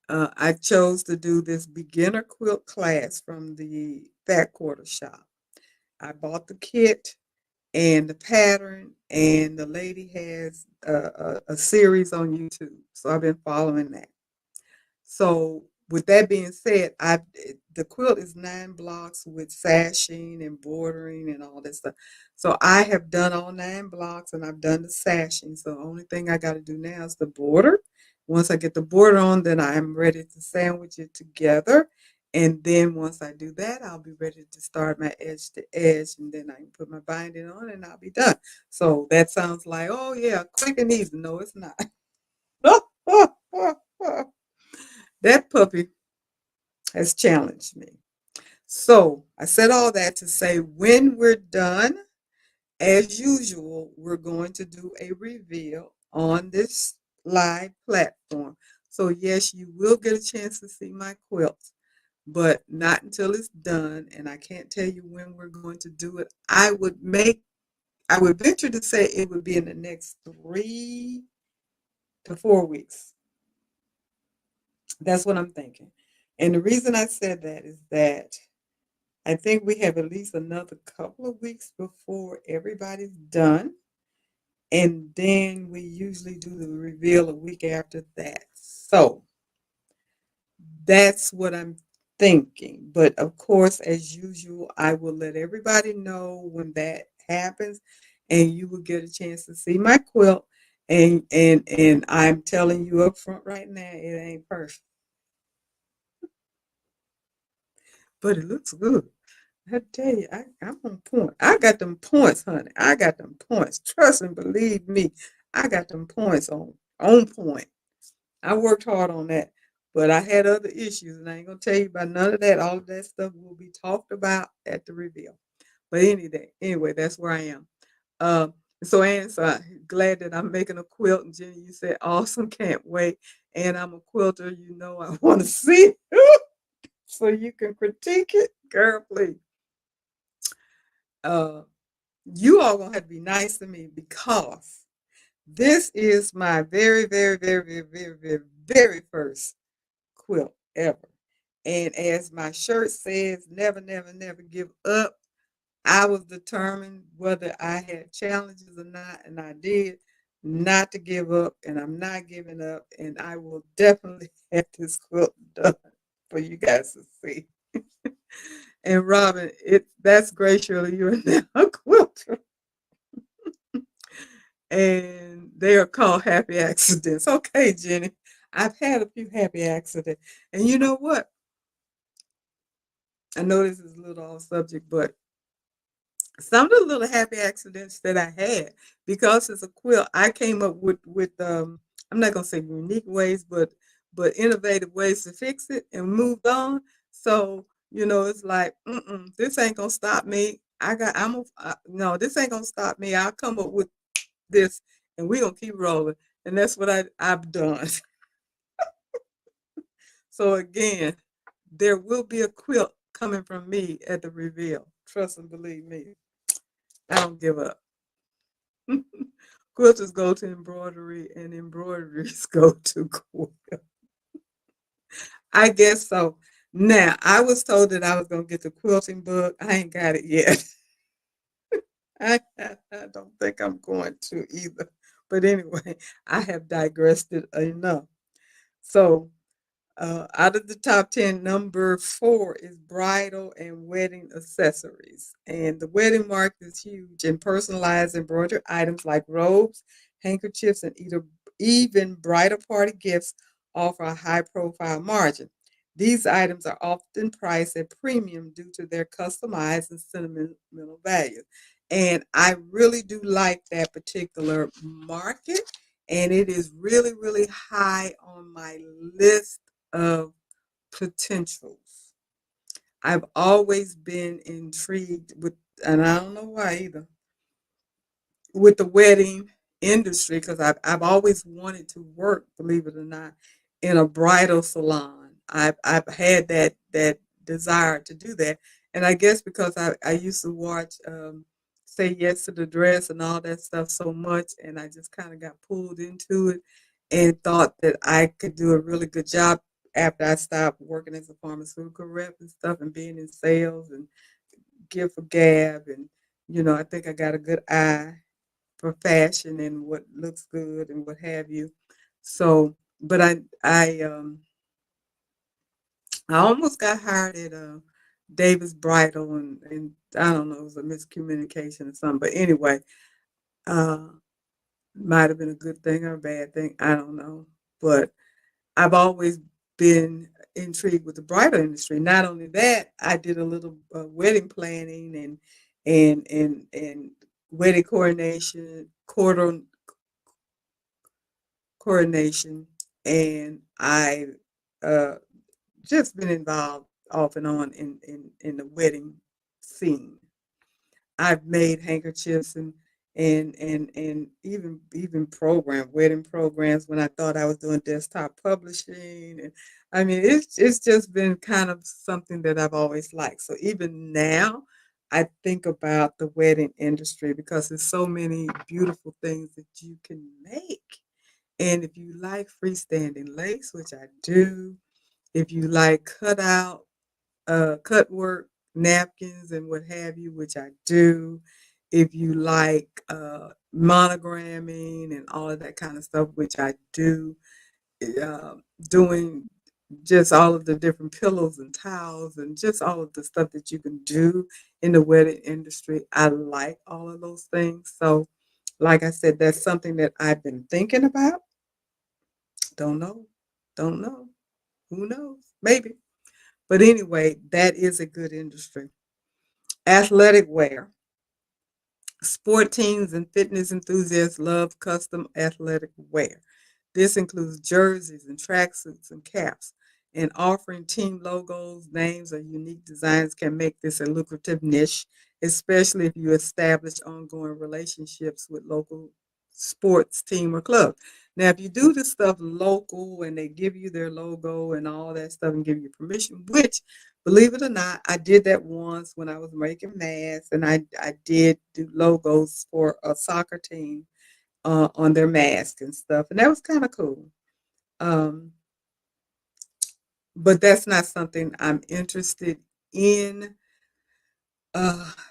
I chose to do this beginner quilt class from the Fat Quarter shop. I bought the kit and the pattern, and the lady has a series on YouTube. So I've been following that. So with that being said, the quilt is 9 blocks with sashing and bordering and all that stuff. So I have done all 9 blocks and I've done the sashing. So the only thing I got to do now is the border. Once I get the border on, then I'm ready to sandwich it together. And then once I do that, I'll be ready to start my edge to edge, and then I can put my binding on and I'll be done. So that sounds like, oh yeah, quick and easy. No, it's not. That puppy has challenged me. So I said all that to say when we're done, as usual, we're going to do a reveal on this live platform. So yes, you will get a chance to see my quilts, but not until it's done. And I can't tell you when we're going to do it. I would venture to say it would be in the next 3 to 4 weeks. That's what I'm thinking. And the reason I said that is that I think we have at least another couple of weeks before everybody's done. And then we usually do the reveal a week after that. So that's what I'm thinking. But of course, as usual, I will let everybody know when that happens, and you will get a chance to see my quilt. And I'm telling you up front right now, it ain't perfect, but it looks good. I tell you, I'm on point. I got them points, honey. I got them points. Trust and believe me, I got them points on point. I worked hard on that, but I had other issues, and I ain't gonna tell you about none of that. All of that stuff will be talked about at the reveal. But anyway, that's where I am. Um, so I'm glad that I'm making a quilt. And Jenny, you said awesome, can't wait. And I'm a quilter. You know, I want to see so you can critique it, girl. Please. Uh, you all gonna have to be nice to me because this is my very, very, very, very, very, very, very first quilt ever. And as my shirt says, never, never, never give up. I was determined whether I had challenges or not, and I did not to give up, and I'm not giving up, and I will definitely have this quilt done for you guys to see. And Robin, that's great, Shirley. You're now a quilter. And they are called happy accidents. Okay, Jenny. I've had a few happy accidents. And you know what? I know this is a little off subject, but some of the little happy accidents that I had, because it's a quilt, I came up with I'm not gonna say unique ways, but innovative ways to fix it and moved on. So it's like, this ain't gonna stop me. No, this ain't gonna stop me. I'll come up with this, and we're gonna keep rolling. And that's what I've done. So again, there will be a quilt coming from me at the reveal. Trust and believe me. I don't give up. Quilters go to embroidery, and embroideries go to quilt. I guess so. Now, I was told that I was going to get the quilting book. I ain't got it yet. I don't think I'm going to either. But anyway, I have digressed it enough. So, out of the top 10, number 4 is bridal and wedding accessories. And the wedding market is huge, and personalized embroidered items like robes, handkerchiefs, and even bridal party gifts offer a high profile margin. These items are often priced at premium due to their customized and sentimental value. And I really do like that particular market. And it is really, really high on my list of potentials. I've always been intrigued with, and I don't know why either, with the wedding industry because I've always wanted to work, believe it or not, in a bridal salon. I've had that desire to do that, and I guess because I used to watch Say Yes to the Dress and all that stuff so much, and I just kind of got pulled into it and thought that I could do a really good job after I stopped working as a pharmaceutical rep and stuff and being in sales and gift for gab and I think I got a good eye for fashion and what looks good and what have you. So, but I almost got hired at Davis Bridal and I don't know, it was a miscommunication or something. But anyway, uh, might have been a good thing or a bad thing. I don't know. But I've always been intrigued with the bridal industry. Not only that, I did a little wedding planning and wedding coordination, and I uh, just been involved off and on in the wedding scene. I've made handkerchiefs and even wedding programs when I thought I was doing desktop publishing and I mean it's just been kind of something that I've always liked. So even now I think about the wedding industry because there's so many beautiful things that you can make. And if you like freestanding lace, which I do, if you like cut work, napkins, and what have you, which I do. If you like monogramming and all of that kind of stuff, which I do, uh, doing just all of the different pillows and towels and just all of the stuff that you can do in the wedding industry. I like all of those things. So, like I said, that's something that I've been thinking about. Don't know. Don't know. Who knows? Maybe. But anyway, that is a good industry. Athletic wear. Sport teams and fitness enthusiasts love custom athletic wear. This includes jerseys and tracksuits and caps. And offering team logos, names, or unique designs can make this a lucrative niche, especially if you establish ongoing relationships with local sports team or club. Now, if you do this stuff local and they give you their logo and all that stuff and give you permission, which believe it or not, I did that once when I was making masks, and I did do logos for a soccer team on their mask and stuff, and that was kind of cool. Um, but that's not something I'm interested in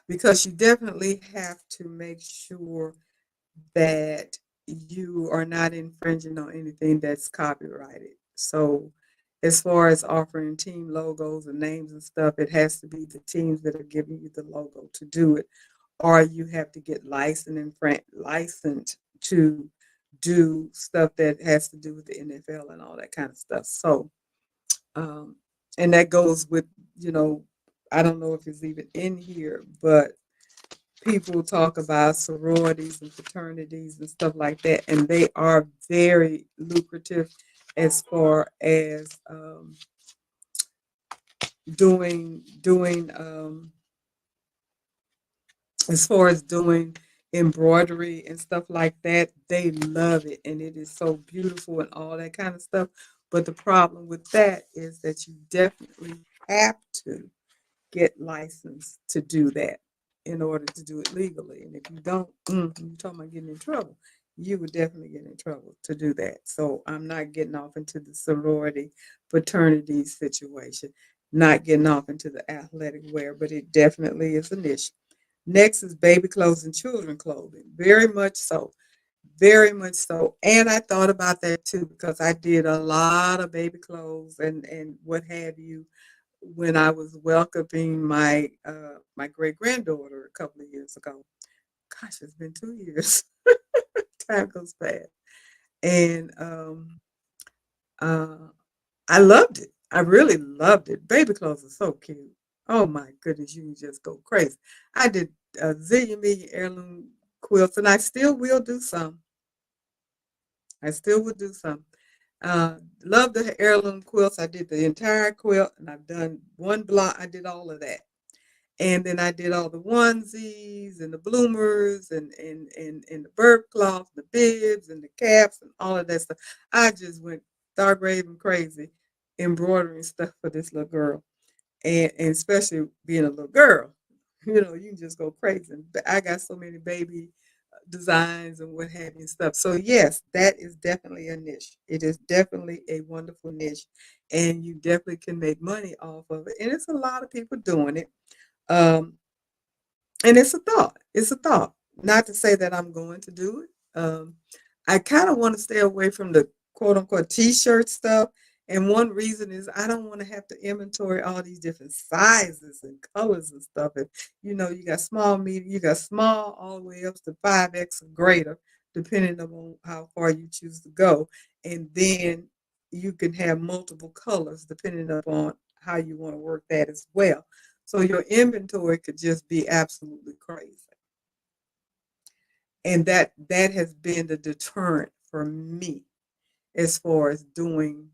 because you definitely have to make sure that you are not infringing on anything that's copyrighted. So, as far as offering team logos and names and stuff, it has to be the teams that are giving you the logo to do it, or you have to get licensed to do stuff that has to do with the NFL and all that kind of stuff. So, um, and that goes with you know, I don't know if it's even in here, but people talk about sororities and fraternities and stuff like that, and they are very lucrative as far as doing as far as doing embroidery and stuff like that. They love it, and it is so beautiful and all that kind of stuff. But the problem with that is that you definitely have to get licensed to do that in order to do it legally. And if you don't, you're talking about getting in trouble. You would definitely get in trouble to do that. So I'm not getting off into the sorority, fraternity situation, not getting off into the athletic wear, but it definitely is a niche. Next is baby clothes and children clothing. Very much so. Very much so. And I thought about that too because I did a lot of baby clothes and what have you when I was welcoming my great granddaughter a couple of years ago. Gosh, it's been 2 years. Time goes fast, and uh, I loved it. I really loved it. Baby clothes are so cute. Oh my goodness, you can just go crazy. I did a zillion million heirloom quilts, and I still will do some. I still will do some. Love the heirloom quilts. I did the entire quilt, and I've done one block. I did all of that. And then I did all the onesies and the bloomers and the bird cloth, the bibs and the caps and all of that stuff. I just went stark raving crazy embroidering stuff for this little girl. And especially being a little girl, you can just go crazy. But I got so many baby designs and what have you and stuff. So yes, that is definitely a niche. It is definitely a wonderful niche, and you definitely can make money off of it. And it's a lot of people doing it. Um, and it's a thought. It's a thought. Not to say that I'm going to do it. I kind of want to stay away from the quote unquote t-shirt stuff. And one reason is I don't want to have to inventory all these different sizes and colors and stuff. And you got small, medium, you got small all the way up to 5X or greater, depending on how far you choose to go. And then you can have multiple colors depending upon how you want to work that as well. So your inventory could just be absolutely crazy. And that has been the deterrent for me as far as doing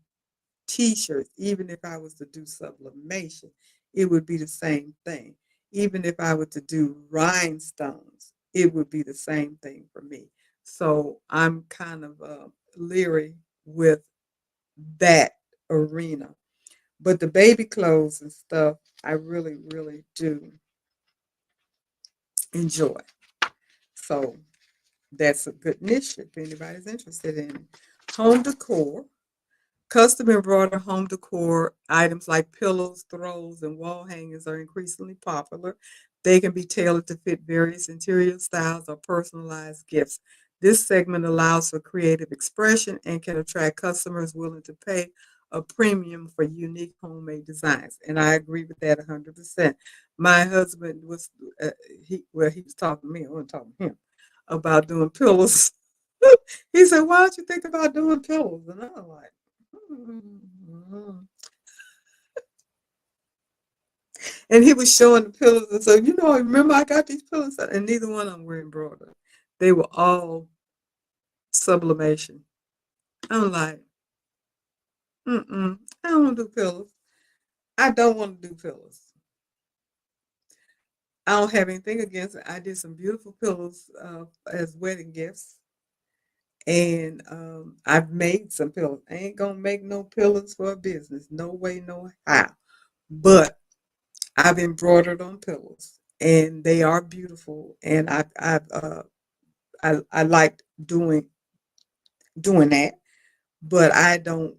t-shirts. Even if I was to do sublimation, it would be the same thing. Even if I were to do rhinestones, it would be the same thing for me. So I'm kind of leery with that arena. But the baby clothes and stuff, I really, really do enjoy. So that's a good niche if anybody's interested in home decor. Custom embroidered home decor items like pillows, throws, and wall hangers are increasingly popular. They can be tailored to fit various interior styles or personalized gifts. This segment allows for creative expression and can attract customers willing to pay a premium for unique homemade designs. And I agree with that 100%. My husband was, he was talking to me, I wasn't talking to him, about doing pillows. He said, "Why don't you think about doing pillows?" And I was like, "Mm." And he was showing the pillows and so, remember I got these pillows and neither one of them were embroidered. They were all sublimation. I'm like, I don't want to do pillows. I don't want to do pillows. I don't have anything against it. I did some beautiful pillows as wedding gifts. And I've made some pillows. I ain't gonna make no pillows for a business. No way, no how. But I've embroidered on pillows, and they are beautiful. And I like doing that, but I don't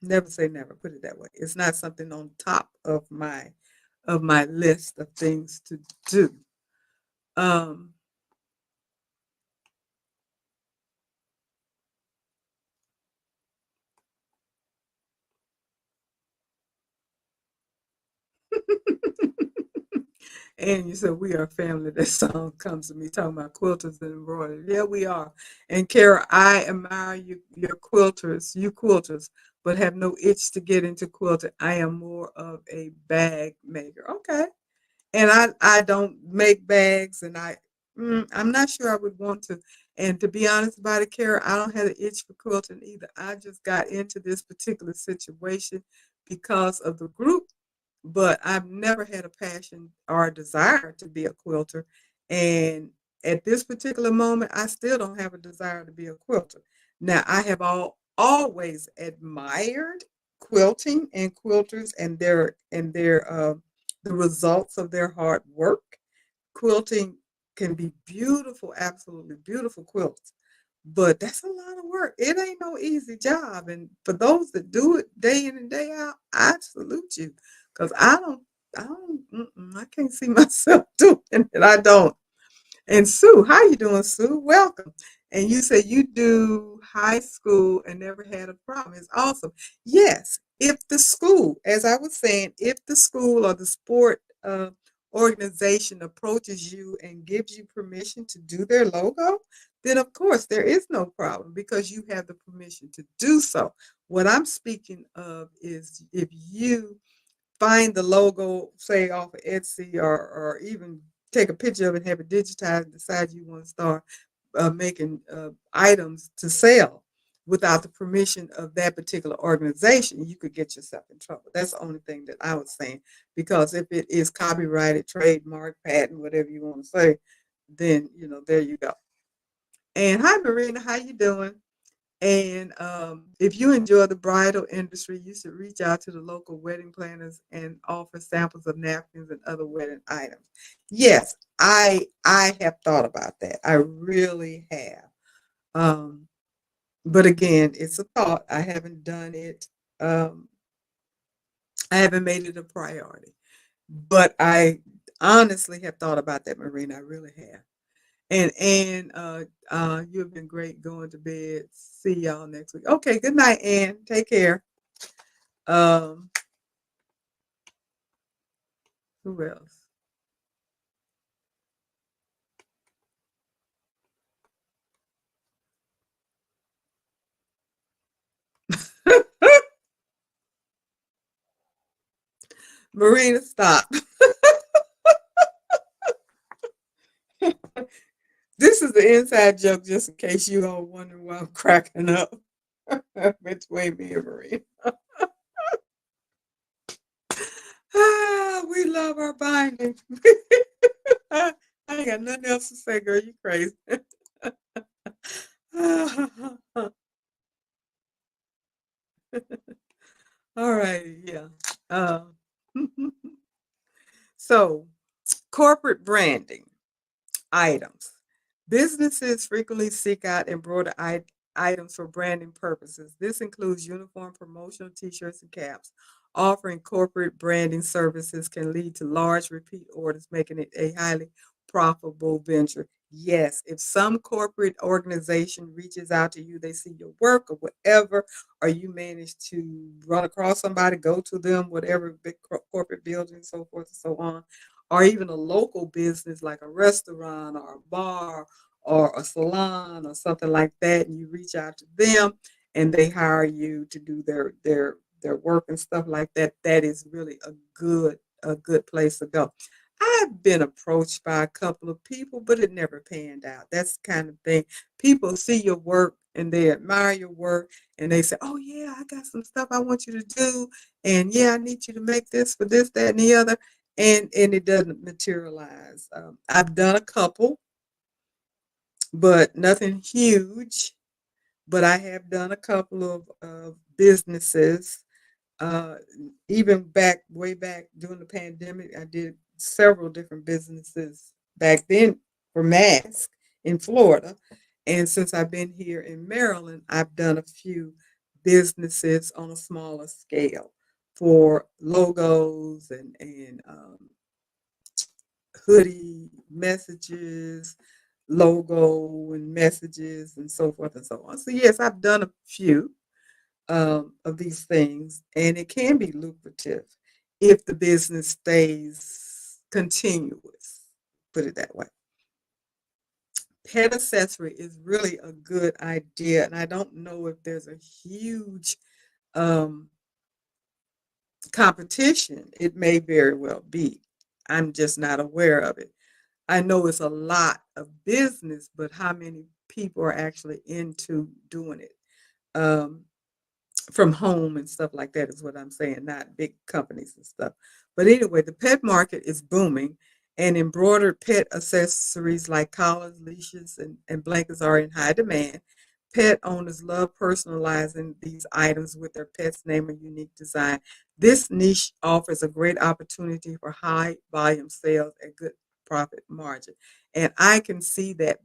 never say never. Put it that way. It's not something on top of my list of things to do. Um, And you said we are family. That song comes to me talking about quilters and embroidery. Yeah, we are. And Kara, I admire you, you quilters, but have no itch to get into quilting. I am more of a bag maker. Okay. And I don't make bags, and I'm not sure I would want to. And to be honest about it, Kara, I don't have an itch for quilting either. I just got into this particular situation because of the group, but I've never had a passion or a desire to be a quilter. And at this particular moment, I still don't have a desire to be a quilter. Now, I have always admired quilting and quilters and their the results of their hard work. Quilting can be beautiful, absolutely beautiful quilts, but that's a lot of work. It ain't no easy job. And for those that do it day in and day out, I salute you because I can't see myself doing it. I don't. And Sue, how you doing, Sue? Welcome. And you say you do high school and never had a problem. It's awesome. Yes, if the school, as I was saying, if the school or the sport organization approaches you and gives you permission to do their logo, then of course there is no problem because you have the permission to do so. What I'm speaking of is if you find the logo, say off of Etsy, or even take a picture of it, have it digitized, and decide you want to start making items to sell without the permission of that particular organization, you could get yourself in trouble. That's the only thing that I was saying. Because if it is copyrighted, trademark, patent, whatever you want to say, then there you go. And hi, Marina, how you doing? And if you enjoy the bridal industry, you should reach out to the local wedding planners and offer samples of napkins and other wedding items. Yes, I have thought about that. I really have. Um, but again, it's a thought. I haven't done it. Um, I haven't made it a priority. But I honestly have thought about that, Marina. I really have. And you've been great going to bed. See y'all next week. Okay, good night, Ann. Take care. Um, who else? Marina, stop. This is the inside joke, just in case you all wondering why I'm cracking up between me and Marina. We love our binding. I ain't got nothing else to say, girl. You crazy. All right, yeah. Um, so, corporate branding items. Businesses frequently seek out embroidered items for branding purposes. This includes uniform, promotional t-shirts, and caps. Offering corporate branding services can lead to large repeat orders, making it a highly profitable venture. Yes, if some corporate organization reaches out to you, they see your work or whatever, or you manage to run across somebody, go to them, whatever big corporate building, so forth and so on, or even a local business like a restaurant or a bar or a salon or something like that, and you reach out to them and they hire you to do their work and stuff like that, that is really a good place to go. I've been approached by a couple of people, but it never panned out. That's the kind of thing. People see your work and they admire your work and they say, oh, yeah, I got some stuff I want you to do. And yeah, I need you to make this for this, that, and the other. And it doesn't materialize. I've done a couple, but nothing huge. But I have done a couple of businesses. Uh, Even way back during the pandemic, I did several different businesses back then for masks in Florida. And since I've been here in Maryland, I've done a few businesses on a smaller scale for logos and hoodie messages, logo and messages, and so forth and so on. So yes, I've done a few of these things, and it can be lucrative if the business stays continuous. Put it that way. Pet accessory is really a good idea, and I don't know if there's a huge um, competition. It may very well be. I'm just not aware of it. I know it's a lot of business, but how many people are actually into doing it from home and stuff like that is what I'm saying, not big companies and stuff. But anyway, the pet market is booming, and embroidered pet accessories like collars, leashes, and blankets are in high demand. Pet owners love personalizing these items with their pet's name and unique design. This niche offers a great opportunity for high volume sales at good profit margin. And I can see that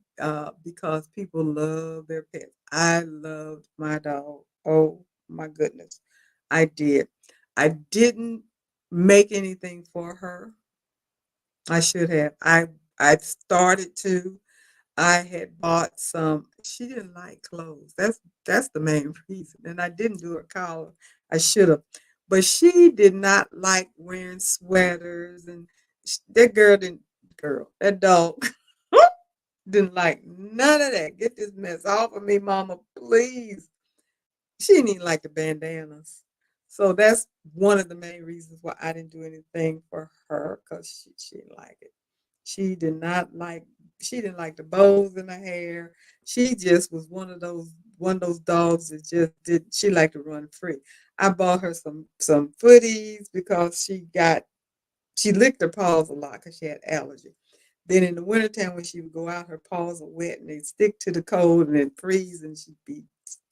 because people love their pets. I loved my dog. Oh my goodness, I did. I didn't make anything for her. I should have. I started to. I had bought some. She didn't like clothes. That's the main reason. And I didn't do a collar. I should have. But she did not like wearing sweaters and That that dog didn't like none of that. Get this mess off of me, mama, please. She didn't even like the bandanas. So that's one of the main reasons why I didn't do anything for her because she didn't like it. She did not like she didn't like the bows in her hair. She just was one of those dogs that just did she liked to run free. I bought her some footies because she licked her paws a lot because she had allergy. Then in the wintertime when she would go out, her paws are wet and they stick to the cold and it freeze and she'd be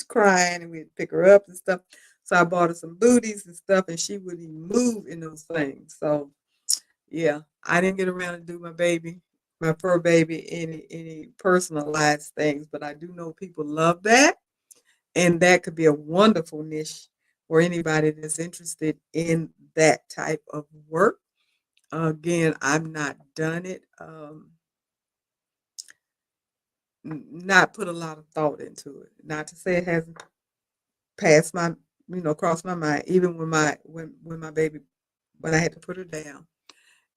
crying and we'd pick her up and stuff. So I bought her some booties and stuff and she wouldn't even move in those things. So yeah, I didn't get around to do my fur baby, any personalized things, but I do know people love that, and that could be a wonderful niche for anybody that's interested in that type of work. Again, I've not done it, not put a lot of thought into it. Not to say it hasn't passed crossed my mind, even when my baby, when I had to put her down,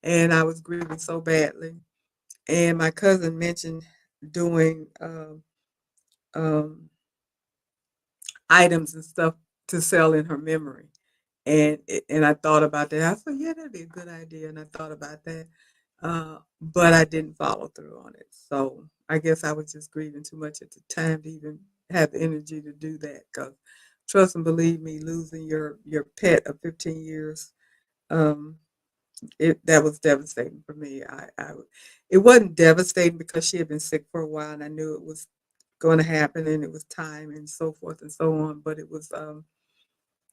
and I was grieving so badly. And my cousin mentioned doing um, items and stuff to sell in her memory. And I thought about that. I thought, yeah, that'd be a good idea. And I thought about that, but I didn't follow through on it. So I guess I was just grieving too much at the time to even have the energy to do that. Because trust and believe me, losing your pet of 15 years, um, that was devastating for me. It wasn't devastating because she had been sick for a while, and I knew it was going to happen, and it was time, and so forth and so on. But it was a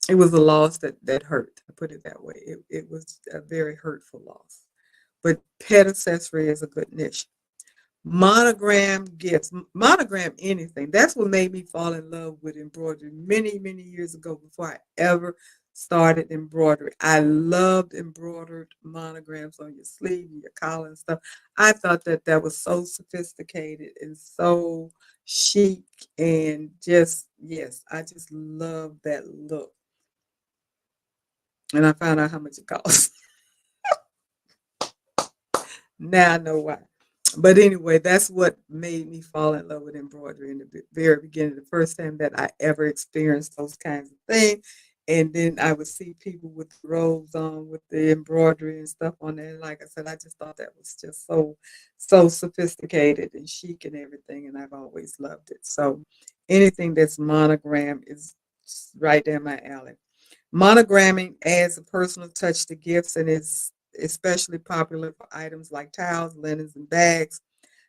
loss that hurt. I put it that way. It was a very hurtful loss. But pet accessory is a good niche. Monogram gifts, monogram anything. That's what made me fall in love with embroidery many years ago before I ever started embroidery. I loved embroidered monograms on your sleeve and your collar and stuff. I thought that was so sophisticated and so chic and just yes, I just love that look. And I found out how much it costs. Now I know why. But anyway, that's what made me fall in love with embroidery in the very beginning, the first time that I ever experienced those kinds of things. And then I would see people with robes on with the embroidery and stuff on there. Like I said, I just thought that was just so sophisticated and chic and everything. And I've always loved it. So anything that's monogram is right down my alley. Monogramming adds a personal touch to gifts and is especially popular for items like towels, linens, and bags.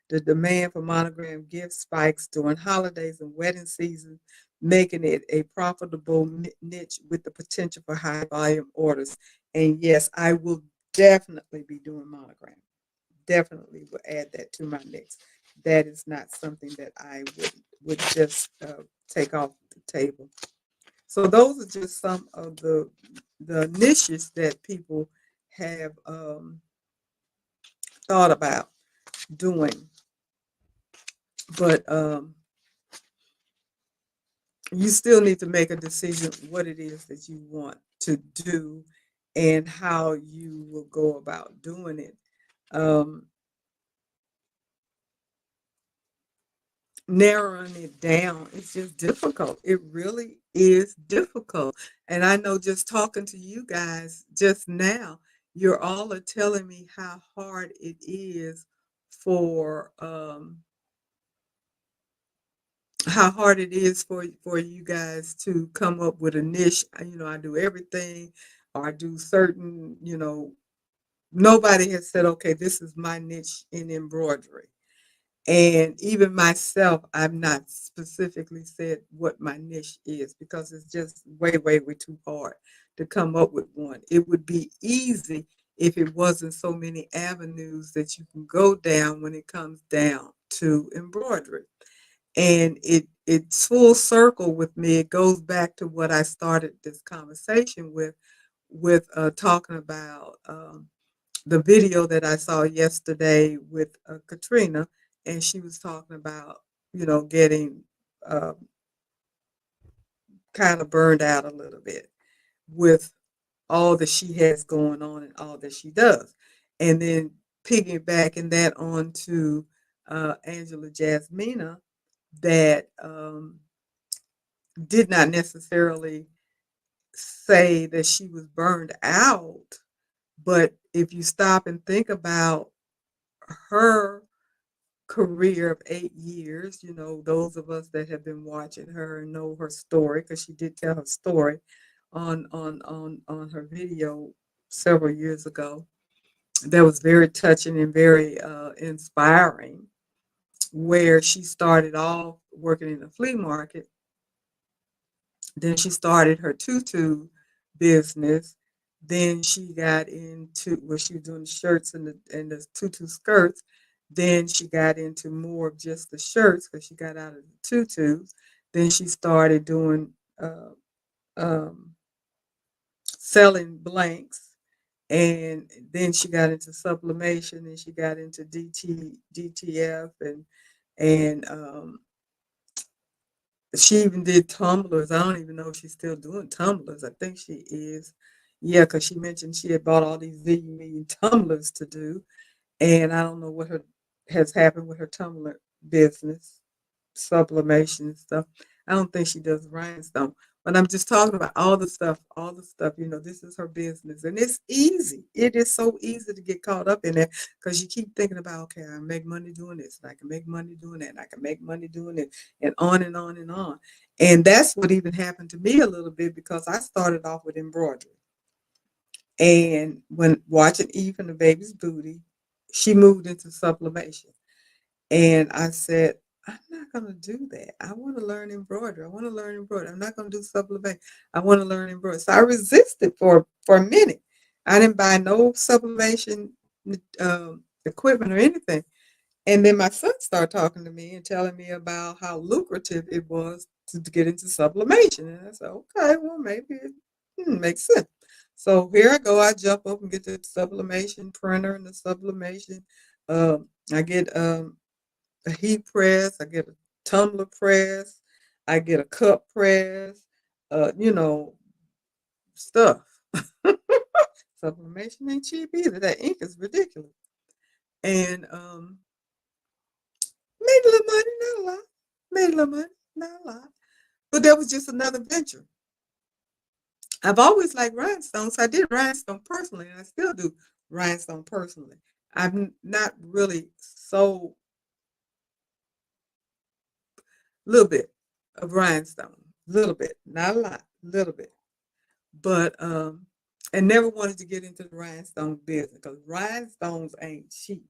The demand for monogram gifts spikes during holidays and wedding season, making it a profitable niche with the potential for high volume orders. And yes, I will definitely be doing monogram. Definitely will add that to my mix. That is not something that I would just take off the table. So those are just some of the niches that people have thought about doing, but you still need to make a decision what it is that you want to do and how you will go about doing it. Um, Narrowing it down, it's just difficult. It really is difficult. And I know just talking to you guys just now, you're all are telling me how hard it is for how hard it is for you guys to come up with a niche. I do everything or I do certain, nobody has said, okay, this is my niche in embroidery. And even myself, I've not specifically said what my niche is because it's just way too hard to come up with one. It would be easy if it wasn't so many avenues that you can go down when it comes down to embroidery. And it's full circle with me. It goes back to what I started this conversation with talking about the video that I saw yesterday with Katrina, and she was talking about getting uh, kind of burned out a little bit with all that she has going on and all that she does. and then piggybacking that on to Angela Jasmina that did not necessarily say that she was burned out, but if you stop and think about her career of 8 years, those of us that have been watching her and know her story, because she did tell her story on her video several years ago, that was very touching and very inspiring, where she started off working in the flea market. Then she started her tutu business. Then she got into where she was doing the shirts and the tutu skirts. Then she got into more of just the shirts because she got out of the tutus. Then she started doing um, selling blanks, and then she got into sublimation, and she got into DTF, and she even did tumblers. I don't even know if she's still doing tumblers. I think she is. Yeah, because she mentioned she had bought all these zillion million tumblers to do, and I don't know what her has happened with her tumbler business, sublimation and stuff. I don't think she does rhinestone. But I'm just talking about all the stuff, this is her business. And it's easy. It is so easy to get caught up in it because you keep thinking about, okay, I make money doing this, and I can make money doing that, and I can make money doing it, and on and on and on. And that's what even happened to me a little bit because I started off with embroidery. And when watching Eve and the Baby's Booty, she moved into sublimation. And I said, I'm not going to do that. I want to learn embroidery. I want to learn embroidery. I'm not going to do sublimation. I want to learn embroidery. So I resisted for a minute. I didn't buy no sublimation equipment or anything. And then my son started talking to me and telling me about how lucrative it was to get into sublimation. And I said, okay, well, maybe it makes sense. So here I go. I jump up and get the sublimation printer and the sublimation. I get a heat press, I get a tumbler press, I get a cup press, you know, stuff. Sublimation ain't cheap either. That ink is ridiculous. And made a little money, not a lot. Made a little money, not a lot. But that was just another venture. I've always liked rhinestones. I did rhinestone personally, and I still do rhinestone personally. I'm not really so little bit of rhinestone, little bit, not a lot, little bit. But and never wanted to get into the rhinestone business because rhinestones ain't cheap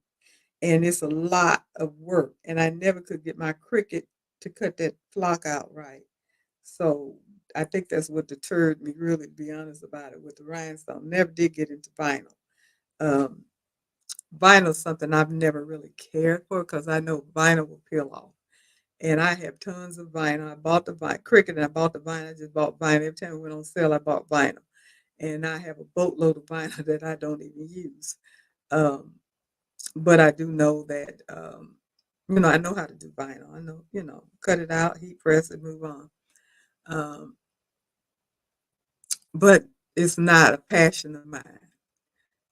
and it's a lot of work. And I never could get my Cricut to cut that flock out right. So I think that's what deterred me, really, to be honest about it, with the rhinestone. Never did get into vinyl. Um, Vinyl is something I've never really cared for because I know vinyl will peel off. And I have tons of vinyl. I bought the vinyl, Cricut, and I bought the vinyl. I just bought vinyl. Every time it went on sale, I bought vinyl. And I have a boatload of vinyl that I don't even use. Um, but I do know that, I know how to do vinyl. I know, cut it out, heat press it, move on. Um, but it's not a passion of mine.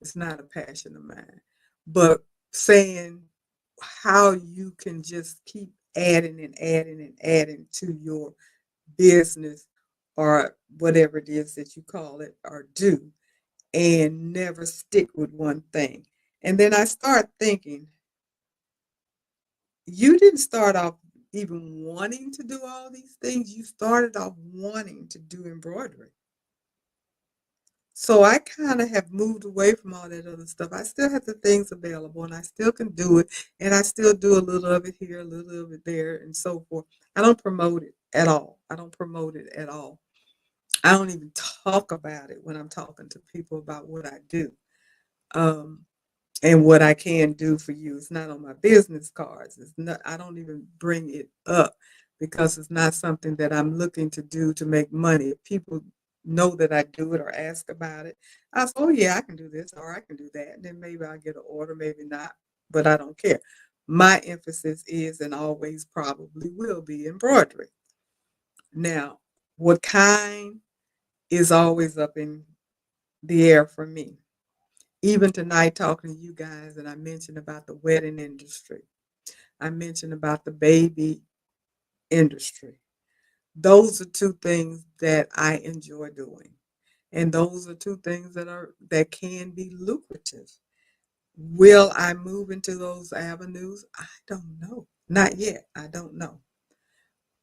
It's not a passion of mine. But saying how you can just keep adding and adding and adding to your business or whatever it is that you call it or do and never stick with one thing. And then I start thinking, you didn't start off even wanting to do all these things. You started off wanting to do embroidery. So I kind of have moved away from all that other stuff. I still have the things available and I still can do it. And I still do a little of it here, a little of it there, and so forth. I don't promote it at all. I don't promote it at all. I don't even talk about it when I'm talking to people about what I do. Um, and what I can do for you. It's not on my business cards. It's not, I don't even bring it up because it's not something that I'm looking to do to make money. If people know that I do it or ask about it, I say, oh yeah, I can do this or I can do that. And then maybe I'll get an order, maybe not, but I don't care. My emphasis is and always probably will be embroidery. Now, what kind is always up in the air for me. Even tonight, talking to you guys, and I mentioned about the wedding industry. I mentioned about the baby industry. Those are two things that I enjoy doing. And those are two things that can be lucrative. Will I move into those avenues? I don't know. Not yet. I don't know.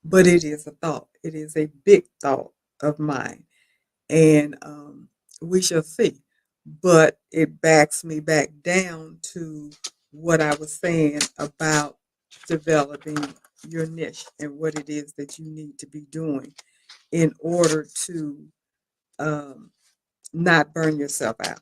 But it is a thought. It is a big thought of mine. And we shall see. But it backs me back down to what I was saying about developing your niche and what it is that you need to be doing in order to um, not burn yourself out,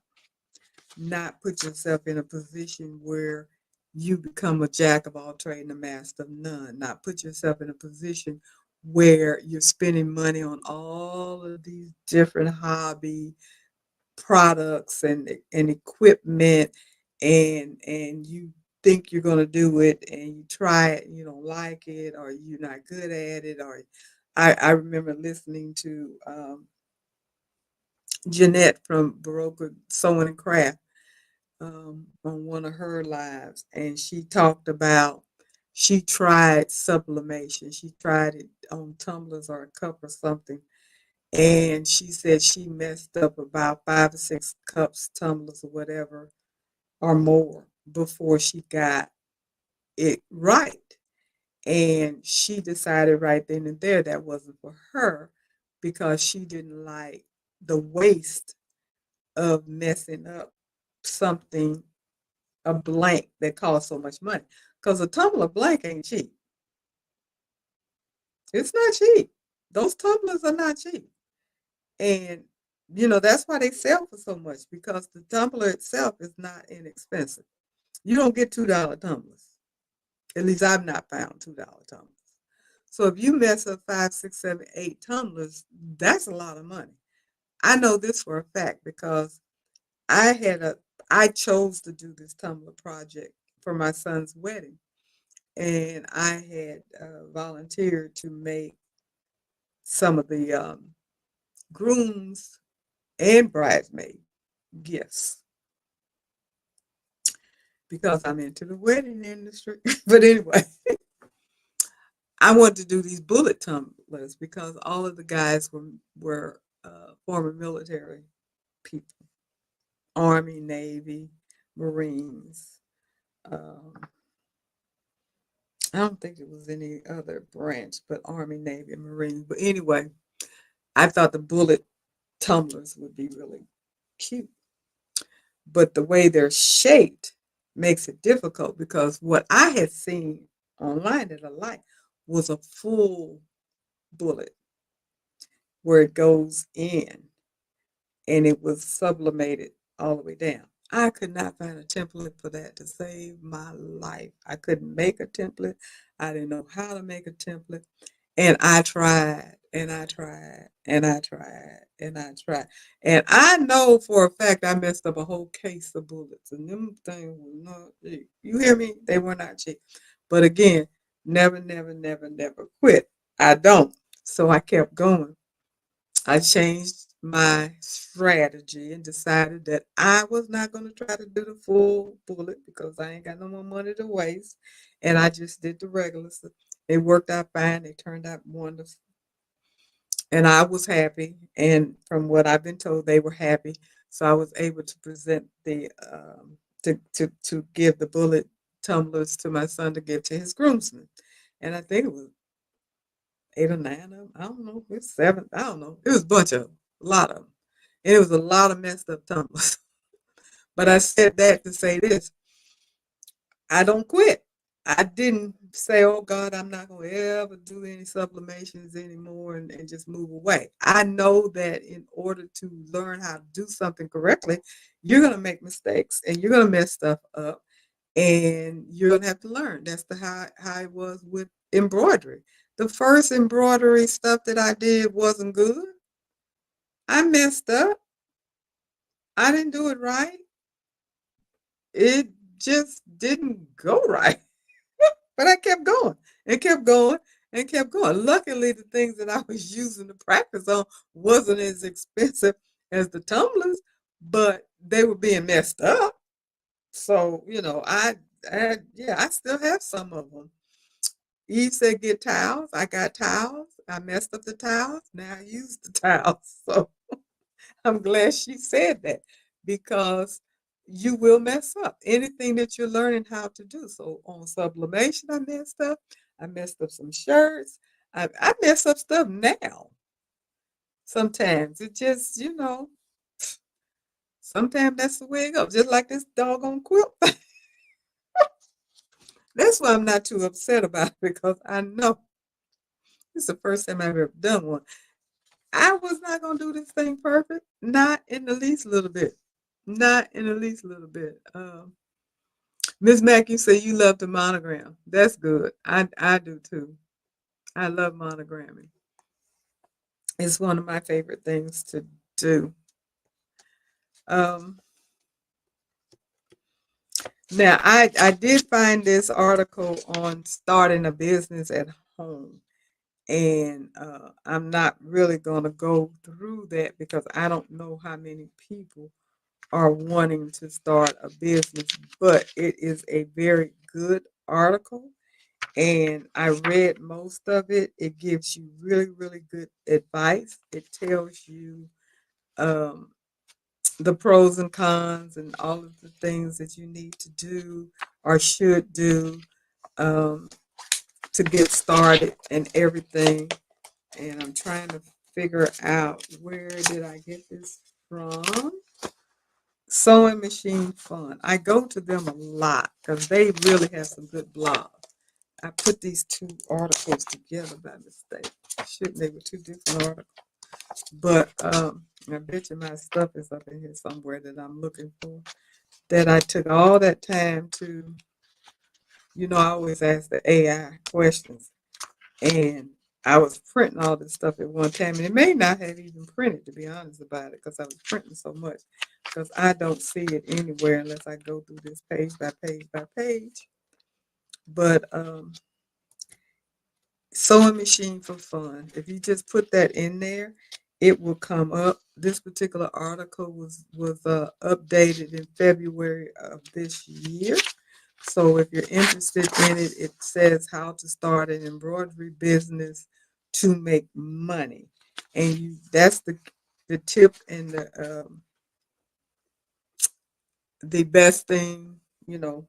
not put yourself in a position where you become a jack of all trades and a master of none, not put yourself in a position where you're spending money on all of these different hobby products and equipment, and you think you're going to do it and you try it and you don't like it, or you're not good at it. Or I remember listening to Jeanette from Baroque Sewing and Craft on one of her lives, and she talked about she tried sublimation. She tried it on tumblers or a cup or something, and she said she messed up about 5 or 6 cups, tumblers, or whatever, or more before she got it right. And she decided right then and there that wasn't for her because she didn't like the waste of messing up something, a blank that costs so much money. Because a tumbler blank ain't cheap. It's not cheap. Those tumblers are not cheap. And, that's why they sell for so much, because the tumbler itself is not inexpensive. You don't get $2 tumblers. At least I've not found $2 tumblers. So if you mess up 5, 6, 7, 8 tumblers, that's a lot of money. I know this for a fact because I had a I chose to do this tumbler project for my son's wedding, and I had volunteered to make some of the grooms and bridesmaid gifts because I'm into the wedding industry. But anyway, I wanted to do these bullet tumblers because all of the guys were former military people, Army, Navy, Marines. Um, I don't think it was any other branch, but Army, Navy, and Marines. But anyway, I thought the bullet tumblers would be really cute. But the way they're shaped makes it difficult because what I had seen online that I liked was a full bullet where it goes in and it was sublimated all the way down. I could not find a template for that to save my life. I couldn't make a template. I didn't know how to make a template. And I tried and I tried and I tried and I tried. And I know for a fact I messed up a whole case of bullets. And them things were not cheap. You hear me? They were not cheap. But again, never, never, never, never quit. I don't. So I kept going. I changed my strategy and decided that I was not going to try to do the full bullet because I ain't got no more money to waste. And I just did the regular stuff. It worked out fine. They turned out wonderful. And I was happy. And from what I've been told, they were happy. So I was able to present to give the bullet tumblers to my son to give to his groomsmen. And I think it was 8 or 9 of them. I don't know. It's seven. I don't know. It was a bunch of them, a lot of them. And it was a lot of messed up tumblers. But I said that to say this: I don't quit. I didn't say, "Oh God, I'm not going to ever do any sublimations anymore," and just move away. I know that in order to learn how to do something correctly, you're going to make mistakes and you're going to mess stuff up, and you're going to have to learn. That's how it was with embroidery. The first embroidery stuff that I did wasn't good. I messed up. I didn't do it right. It just didn't go right. But I kept going and kept going and kept going. Luckily, the things that I was using to practice on wasn't as expensive as the tumblers, but they were being messed up. So, yeah, I still have some of them. Eve said, get towels. I got towels. I messed up the towels. Now I use the towels. So I'm glad she said that because you will mess up anything that you're learning how to do. So on sublimation, I messed up. I messed up some shirts. I mess up stuff now. Sometimes it just, sometimes that's the way it goes. Just like this doggone quilt. That's why I'm not too upset about it because I know it's the first time I've ever done one. I was not gonna do this thing perfect, not in the least little bit, not in the least little bit. Miss Mack, you say you love the monogram. That's good. I do too. I love monogramming. It's one of my favorite things to do. Um, Now I did find this article on starting a business at home. And I'm not really going to go through that because I don't know how many people are wanting to start a business, but it is a very good article. And I read most of it. It gives you really, really good advice. It tells you um, the pros and cons and all of the things that you need to do or should do um, to get started and everything. And I'm trying to figure out where did I get this from? Sewing Machine Fun. I go to them a lot because they really have some good blogs. I put these two articles together by mistake. Shouldn't they were two different articles? But I bet you my stuff is up in here somewhere that I'm looking for. That I took all that time to, I always ask the AI questions. And I was printing all this stuff at one time, and it may not have even printed, to be honest about it, because I was printing so much. Because I don't see it anywhere unless I go through this page by page by page. But sewing machine for fun. If you just put that in there, it will come up. This particular article was updated in February of this year. So if you're interested in it, it says how to start an embroidery business to make money, and that's the tip and the best thing. You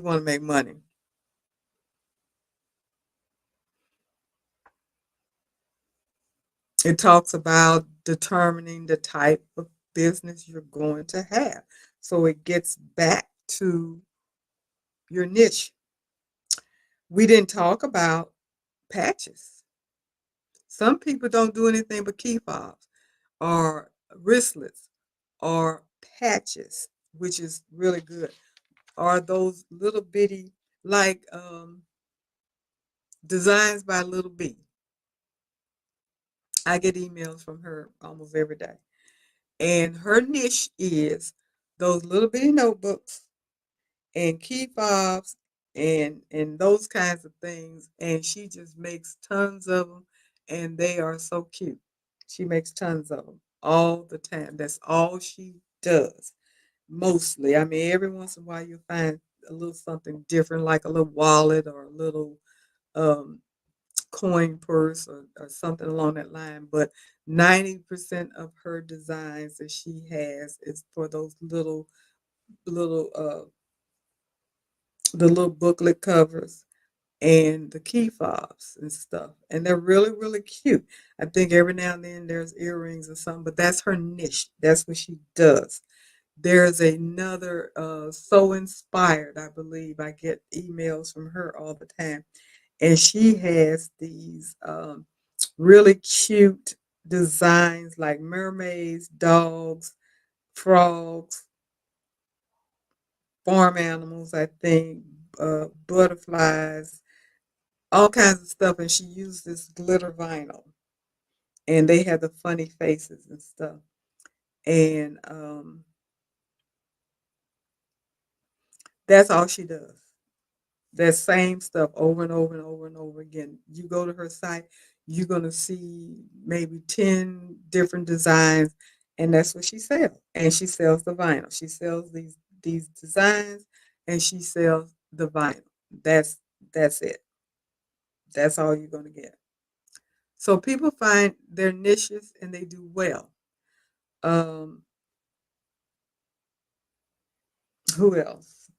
want to make money. It talks about determining the type of business you're going to have. So it gets back to your niche. We didn't talk about patches. Some people don't do anything but key fobs or wristlets or patches, which is really good. Or those little bitty, like designs by Little B. I get emails from her almost every day. And her niche is those little bitty notebooks and key fobs and those kinds of things. And she just makes tons of them, and they are so cute. She makes tons of them all the time. That's all she does. Mostly. I mean, every once in a while you'll find a little something different, like a little wallet or a little um, coin purse or something along that line. But 90% of her designs that she has is for those little the little booklet covers and the key fobs and stuff. And they're really, really cute. I think every now and then there's earrings or something, but that's her niche. That's what she does. There's another So Inspired, I believe. I get emails from her all the time. And she has these really cute designs like mermaids, dogs, frogs, farm animals, I think, butterflies, all kinds of stuff. And she used this glitter vinyl. And they have the funny faces and stuff. And that's all she does. That same stuff over and over and over and over again. You go to her site, you're going to see maybe 10 different designs, and that's what she sells. And she sells the vinyl. She sells these designs, and she sells the vinyl. That's that's it. That's all you're gonna get. So people find their niches and they do well. Um, who else?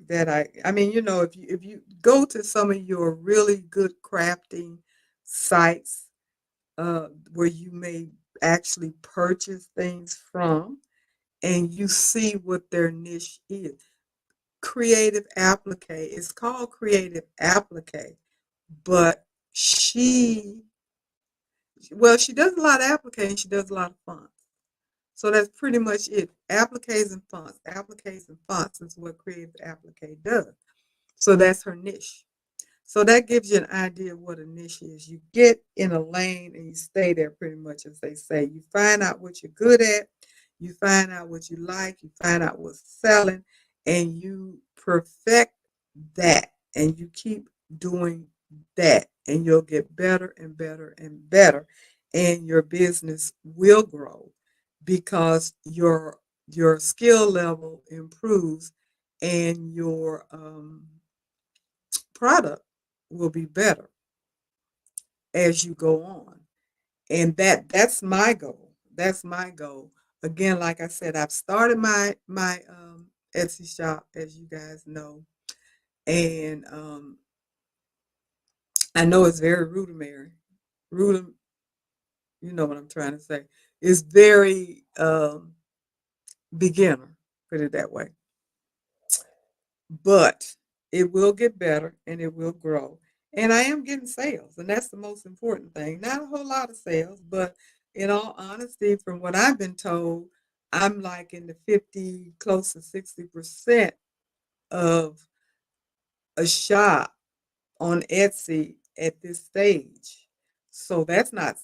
That I mean, if you go to some of your really good crafting sites, where you may actually purchase things from, and you see what their niche is. Creative applique. It's called creative applique, but she, well, she does a lot of applique and she does a lot of fonts. So that's pretty much it. Appliques and fonts. Appliques and fonts is what creative applique does. So that's her niche. So that gives you an idea of what a niche is. You get in a lane and you stay there pretty much, as they say. You find out what you're good at, you find out what you like, you find out what's selling, and you perfect that. And you keep doing that, and you'll get better and better and better. And your business will grow because your skill level improves and your product will be better as you go on. And that's my goal. That's my goal. Again, like I said, I've started my Etsy shop, as you guys know, and I know it's very rudimentary. Rudiment, you know what I'm trying to say. It's very beginner, put it that way. But it will get better and it will grow. And I am getting sales, and that's the most important thing. Not a whole lot of sales, but in all honesty, from what I've been told, I'm like in the 50, close to 60% of a shop on Etsy at this stage. So that's not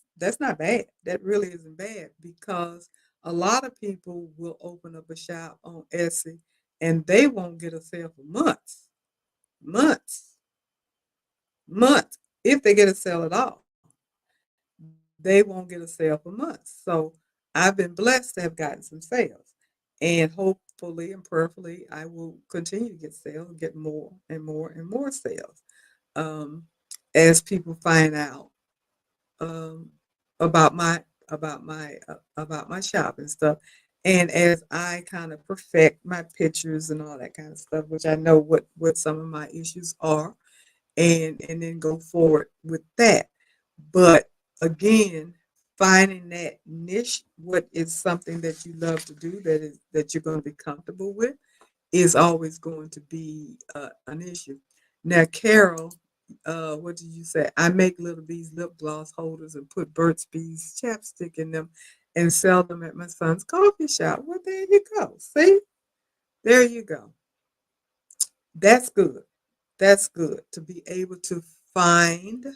bad. That really isn't bad because a lot of people will open up a shop on Etsy and they won't get a sale for months. Months, months. If they get a sale at all, they won't get a sale for months. So I've been blessed to have gotten some sales. And hopefully and prayerfully, I will continue to get sales, get more and more and more sales, um, as people find out, um, about my shop and stuff. And as I kind of perfect my pictures and all that kind of stuff, which I know what some of my issues are, and then go forward with that. But again, finding that niche, what is something that you love to do that you're going to be comfortable with, is always going to be an issue. Now, Carol, what did you say? I make little bees lip gloss holders and put Burt's Bees chapstick in them and sell them at my son's coffee shop. Well, there you go. See, there you go. That's good. That's good to be able to find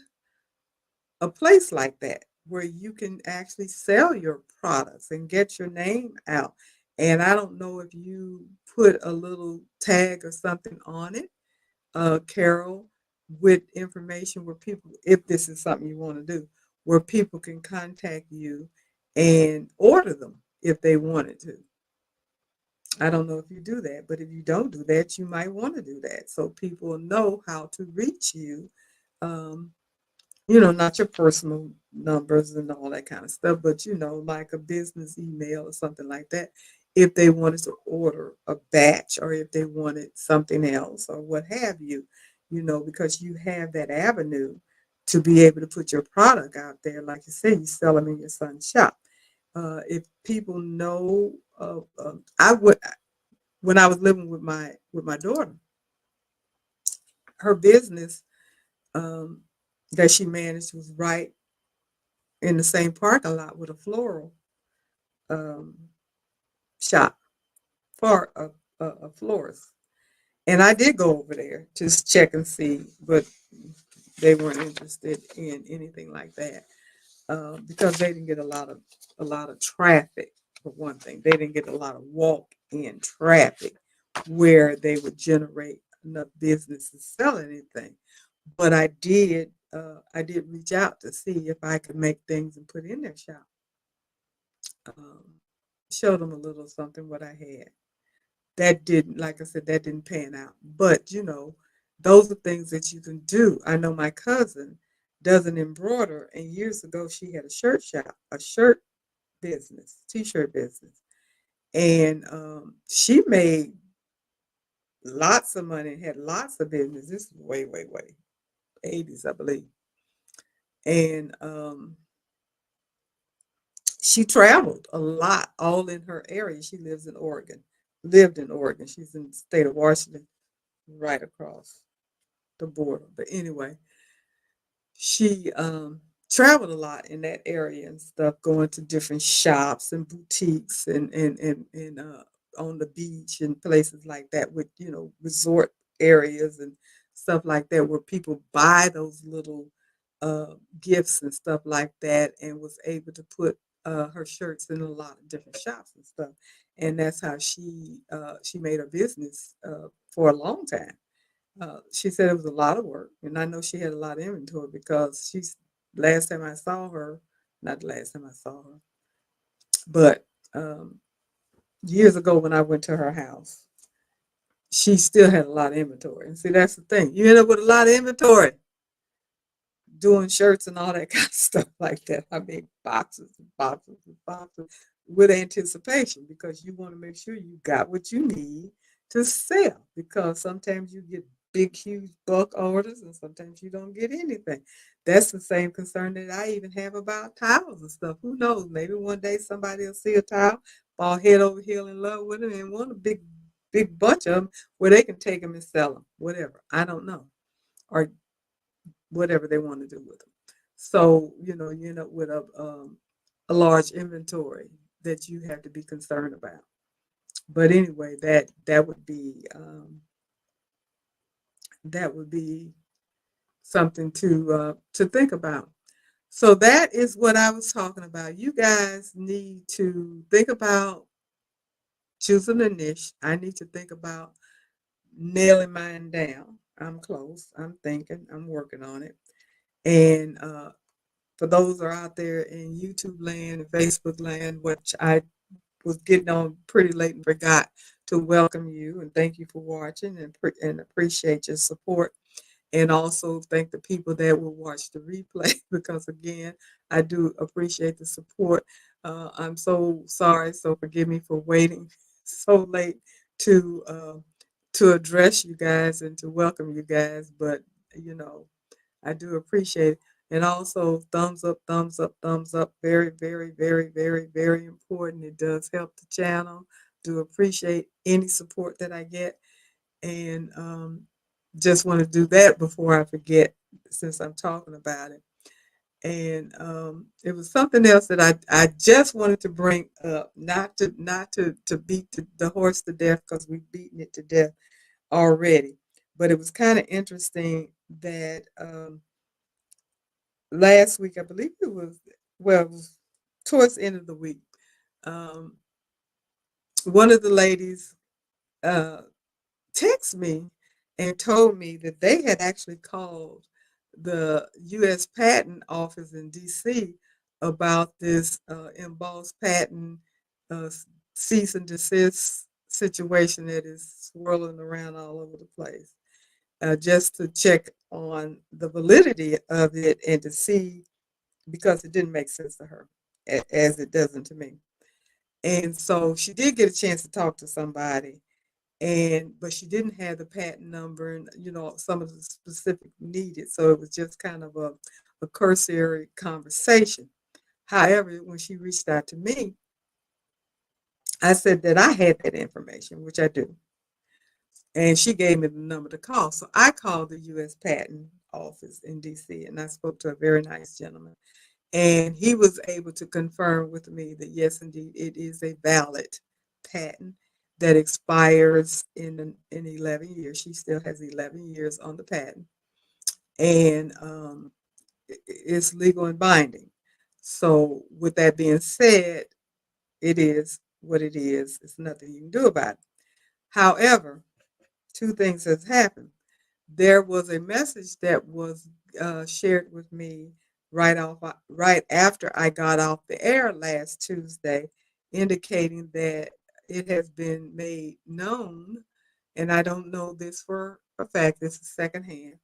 a place like that where you can actually sell your products and get your name out. And I don't know if you put a little tag or something on it, Carol, with information where people, if this is something you want to do, where people can contact you and order them if they wanted to. I don't know if you do that, but if you don't do that, you might want to do that so people know how to reach you. Um, not your personal numbers and all that kind of stuff, but like a business email or something like that, if they wanted to order a batch or if they wanted something else or what have you, because you have that avenue to be able to put your product out there. Like you said, you sell them in your son's shop. If people know, I would, when I was living with my daughter, her business, um, that she managed was right in the same parking lot with a floral um, shop for a florist. And I did go over there to check and see, but they weren't interested in anything like that, because they didn't get a lot of traffic. For one thing, they didn't get a lot of walk-in traffic where they would generate enough business to sell anything. But I did reach out to see if I could make things and put in their shop. Um, show them a little something what I had. That didn't, like I said, that didn't pan out. But those are things that you can do. I know my cousin does an embroider, and years ago she had a shirt shop, a shirt business, t-shirt business, and she made lots of money and had lots of business. This is way, way, way 80s, I believe. And she traveled a lot, all in her area. She lives in Oregon, lived in Oregon. She's in the state of Washington, right across the border. But anyway, she traveled a lot in that area and stuff, going to different shops and boutiques and on the beach and places like that with resort areas and stuff like that where people buy those little gifts and stuff like that, and was able to put her shirts in a lot of different shops and stuff, and that's how she made a business for a long time. She said it was a lot of work, and I know she had a lot of inventory because she's last time I saw her, not the last time I saw her, but years ago when I went to her house, she still had a lot of inventory. And see, that's the thing. You end up with a lot of inventory doing shirts and all that kind of stuff like that. I mean, boxes and boxes and boxes with anticipation because you want to make sure you got what you need to sell because sometimes you get big, huge bulk orders and sometimes you don't get anything. That's the same concern that I even have about towels and stuff. Who knows? Maybe one day somebody will see a towel, fall head over heel in love with them and want a big, big bunch of them where they can take them and sell them, whatever. I don't know. Or whatever they want to do with them. So, you end up with a large inventory that you have to be concerned about. But anyway, that would be something to think about. So that is what I was talking about. You guys need to think about choosing a niche. I need to think about nailing mine down. I'm close. I'm thinking. I'm working on it. And for those who are out there in YouTube land and Facebook land, which I was getting on pretty late and forgot to welcome you and thank you for watching and appreciate your support. And also thank the people that will watch the replay because, again, I do appreciate the support. I'm so sorry, so forgive me for waiting so late to uh, to address you guys and to welcome you guys, but you know I do appreciate it. And also, thumbs up, thumbs up, thumbs up. Very, very, very, very, very important. It does help the channel. Do appreciate any support that I get. And just want to do that before I forget, since I'm talking about it. And it was something else that I just wanted to bring up, not to beat the horse to death because we've beaten it to death already. But it was kind of interesting that last week, I believe it was, well, it was towards the end of the week, um, one of the ladies uh, texted me and told me that they had actually called the U.S. Patent Office in D.C. about this embossed patent uh, cease and desist situation that is swirling around all over the place, just to check on the validity of it and to see, because it didn't make sense to her as it doesn't to me. And so she did get a chance to talk to somebody, and but she didn't have the patent number and some of the specific needed. So it was just kind of a cursory conversation. However, when she reached out to me, I said that I had that information, which I do. And she gave me the number to call. So I called the U.S. Patent Office in D.C. and I spoke to a very nice gentleman. And he was able to confirm with me that yes, indeed, it is a valid patent that expires in 11 years. She still has 11 years on the patent, and it's legal and binding. So, with that being said, it is what it is. It's nothing you can do about it. However, two things has happened. There was a message that was shared with me right after I got off the air last Tuesday, indicating that it has been made known, and I don't know this for a fact, this is secondhand,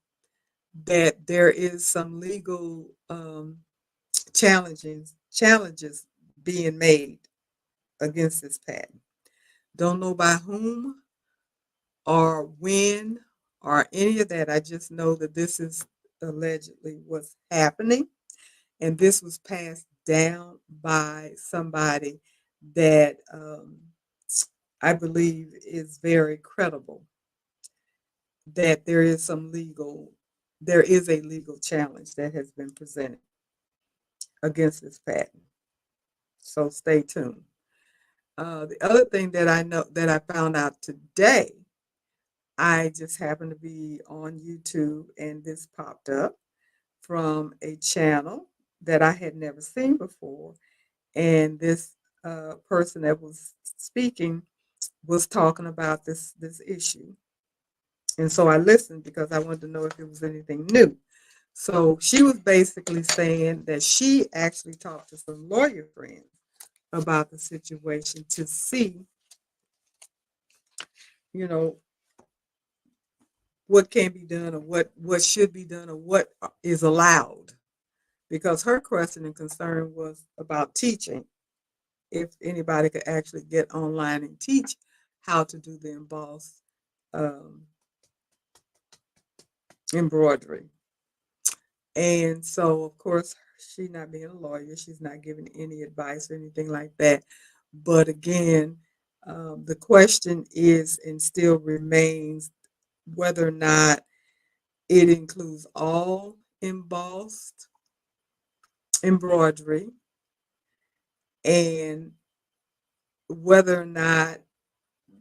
that there is some legal challenges being made against this patent. Don't know by whom or when or any of that. I just know that this is allegedly what's happening, and this was passed down by somebody that I believe is very credible. That there is a legal challenge that has been presented against this patent. So stay tuned. The other thing that I know that I found out today, I just happened to be on YouTube and this popped up from a channel that I had never seen before. And this person that was speaking was talking about this issue. And so I listened because I wanted to know if there was anything new. So she was basically saying that she actually talked to some lawyer friends about the situation to see, you know, what can be done or what should be done or what is allowed. Because her question and concern was about teaching. If anybody could actually get online and teach how to do the embossed um, embroidery. And so, of course, she not being a lawyer, she's not giving any advice or anything like that. But again, the question is and still remains whether or not it includes all embossed embroidery and whether or not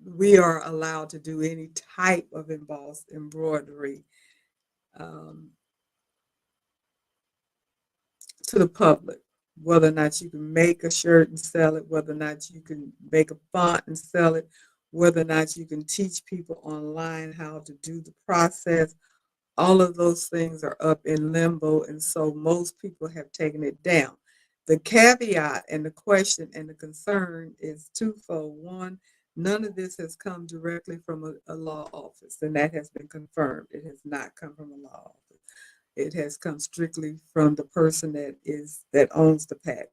we are allowed to do any type of embossed embroidery um, to the public, whether or not you can make a shirt and sell it, whether or not you can make a font and sell it, whether or not you can teach people online how to do the process. All of those things are up in limbo, and so most people have taken it down. The caveat and the question and the concern is twofold. One, none of this has come directly from a law office, and that has been confirmed. It has not come from a law office. It has come strictly from the person that owns the patent.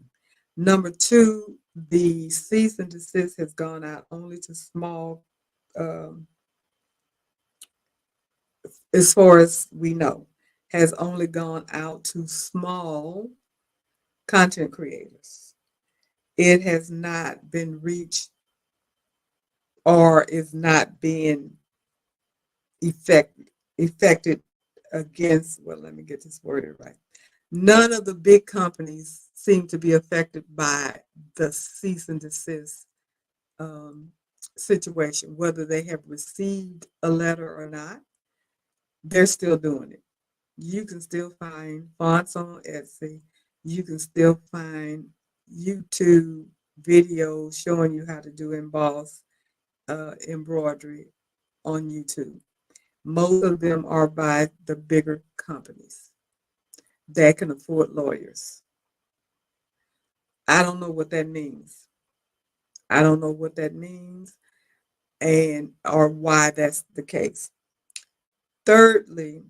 Number two, the cease and desist has gone out only to small, um, as far as we know, has only gone out to small content creators. It has not been reached or is not being affected against, well, let me get this worded right. None of the big companies seem to be affected by the cease and desist um, situation, whether they have received a letter or not. They're still doing it. You can still find fonts on Etsy. You can still find YouTube videos showing you how to do embossed embroidery on YouTube. Most of them are by the bigger companies that can afford lawyers. I don't know what that means. I don't know what that means and or why that's the case. Thirdly,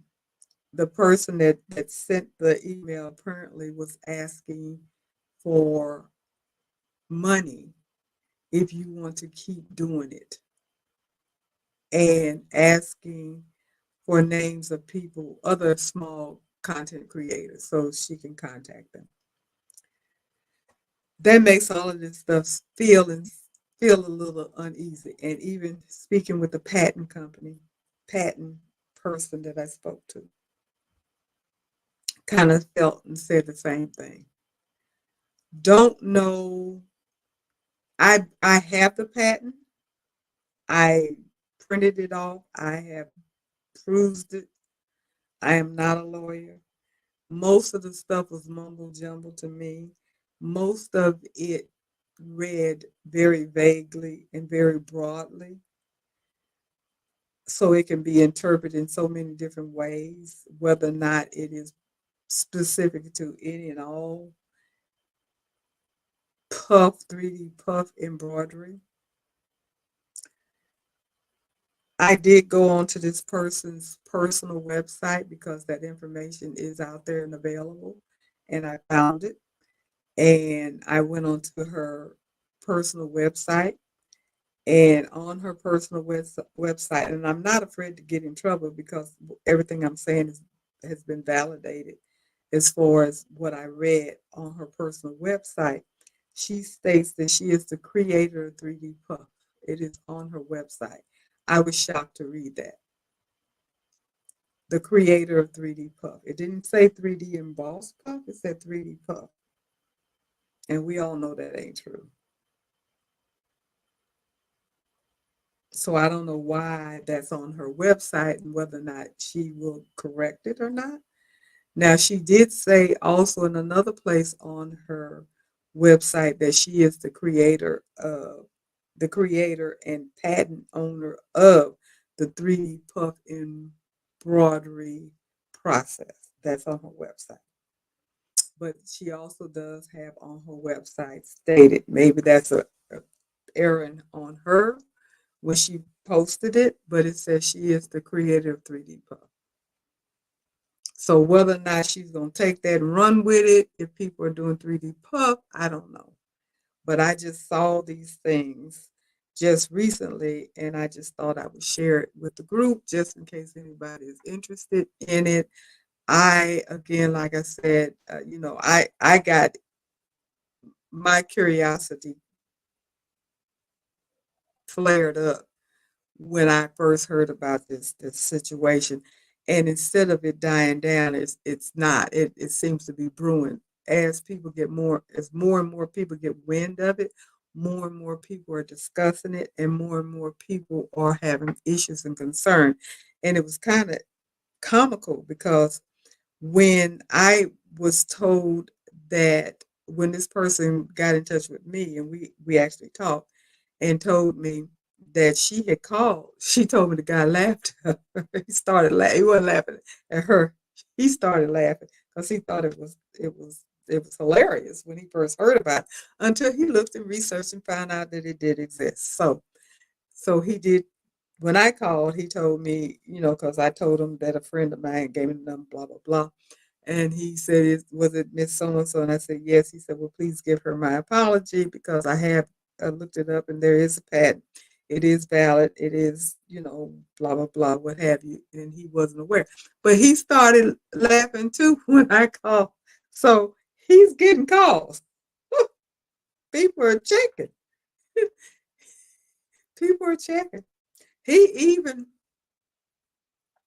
the person that sent the email apparently was asking for money if you want to keep doing it and asking for names of people, other small content creators, so she can contact them. That makes all of this stuff feel a little uneasy. And even speaking with the patent person that I spoke to, kind of felt and said the same thing. Don't know. I have the patent. I printed it off. I have perused it. I am not a lawyer. Most of the stuff was mumble jumble to me. Most of it read very vaguely and very broadly. So it can be interpreted in so many different ways, whether or not it is specific to any and all puff, 3D puff embroidery. I did go onto this person's personal website because that information is out there and available, and I found it. And I went onto her personal website, and on her personal website, and I'm not afraid to get in trouble because everything I'm saying has been validated as far as what I read on her personal website. She states that she is the creator of 3D Puff. It is on her website. I was shocked to read that. The creator of 3D Puff. It didn't say 3D embossed puff, it said 3D Puff. And we all know that ain't true. So I don't know why that's on her website and whether or not she will correct it or not. Now, she did say also in another place on her website that she is the creator and patent owner of the 3D puff embroidery process. That's on her website. But she also does have on her website stated, maybe that's a error on her when she posted it, but it says she is the creator of 3D Puff. So whether or not she's going to take that and run with it, if people are doing 3D Puff, I don't know. But I just saw these things just recently, and I just thought I would share it with the group just in case anybody is interested in it. Again, like I said, I got my curiosity flared up when I first heard about this situation. And instead of it dying down, it's not. It seems to be brewing. As more and more people get wind of it, more and more people are discussing it, and more people are having issues and concern. And it was kind of comical because when I was told that when this person got in touch with me and we actually talked and told me that she had called. She told me the guy laughed at her. He started laughing. He wasn't laughing at her. He started laughing because he thought it was hilarious when he first heard about it until he looked and researched and found out that it did exist. So he did. When I called, he told me, because I told him that a friend of mine gave me the number, blah blah blah. And he said, was it Miss So and so? And I said, yes. He said, well, please give her my apology because I have looked it up and there is a patent. It is valid. It is, blah, blah, blah, what have you. And he wasn't aware. But he started laughing too when I called. So he's getting calls. People are checking. People are checking. He even,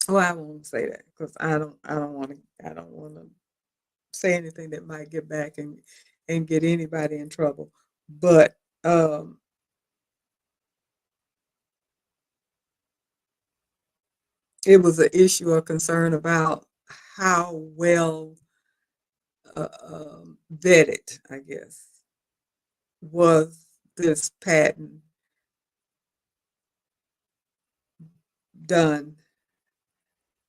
well, I won't say that because I don't want to say anything that might get back and get anybody in trouble. But it was an issue or concern about how well vetted, I guess, was this patent done,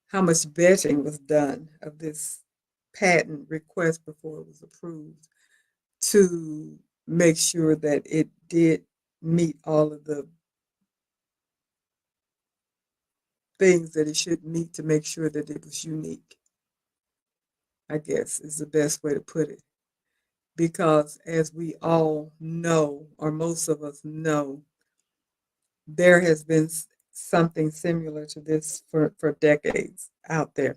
how much vetting was done of this patent request before it was approved to make sure that it did meet all of the things that it should meet to make sure that it was unique, I guess is the best way to put it. Because as we all know, or most of us know, there has been something similar to this for decades out there.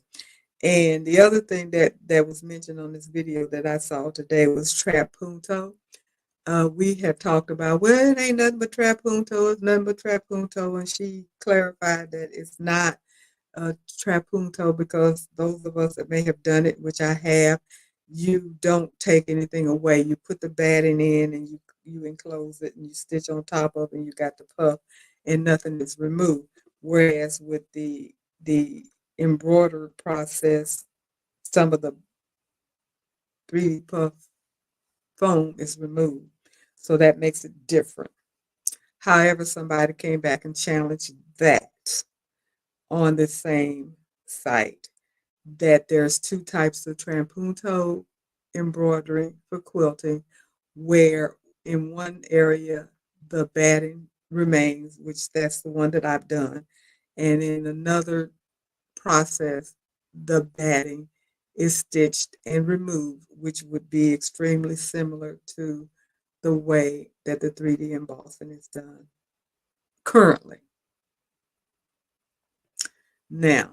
And the other thing that was mentioned on this video that I saw today was trap punto. We had talked about, well, it ain't nothing but trap punto, it's nothing but trap punto, and she clarified that it's not trapunto because those of us that may have done it, which I have, you don't take anything away. You put the batting in and you enclose it and you stitch on top of it and you got the puff and nothing is removed. Whereas with the embroidered process, some of the 3D puff foam is removed. So that makes it different. However, somebody came back and challenged that on the same site, that there's two types of trampunto embroidery for quilting, where in one area, the batting remains, which that's the one that I've done. And in another process, the batting is stitched and removed, which would be extremely similar to the way that the 3D embossing is done currently. Now,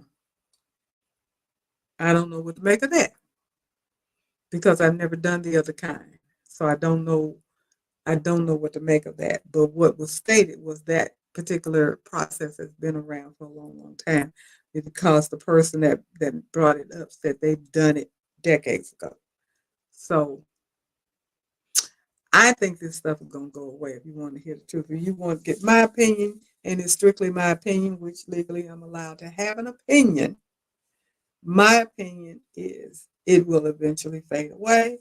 I don't know what to make of that because I've never done the other kind. So I don't know what to make of that. But what was stated was that particular process has been around for a long, long time because the person that brought it up said they've done it decades ago. So I think this stuff is gonna go away if you want to hear the truth. If you want to get my opinion, and it's strictly my opinion, which legally I'm allowed to have an opinion, my opinion is it will eventually fade away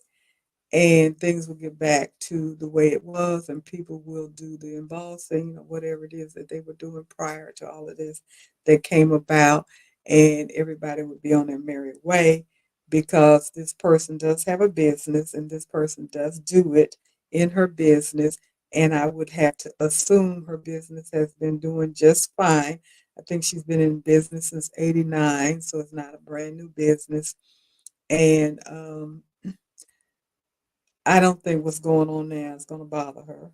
and things will get back to the way it was and people will do the embossing or whatever it is that they were doing prior to all of this that came about, and everybody would be on their merry way because this person does have a business and this person does do it in her business, and I would have to assume her business has been doing just fine. I think she's been in business since 89, so it's not a brand new business. And I don't think what's going on now is going to bother her.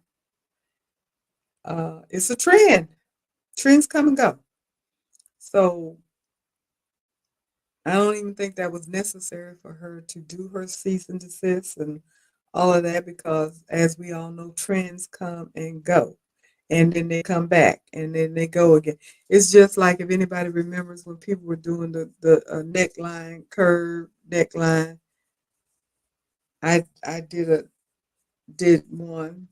It's a trend. Trends come and go. So I don't even think that was necessary for her to do her cease and desist and all of that because, as we all know, trends come and go. And then they come back and then they go again. It's just like if anybody remembers when people were doing the neckline, curve neckline. I did one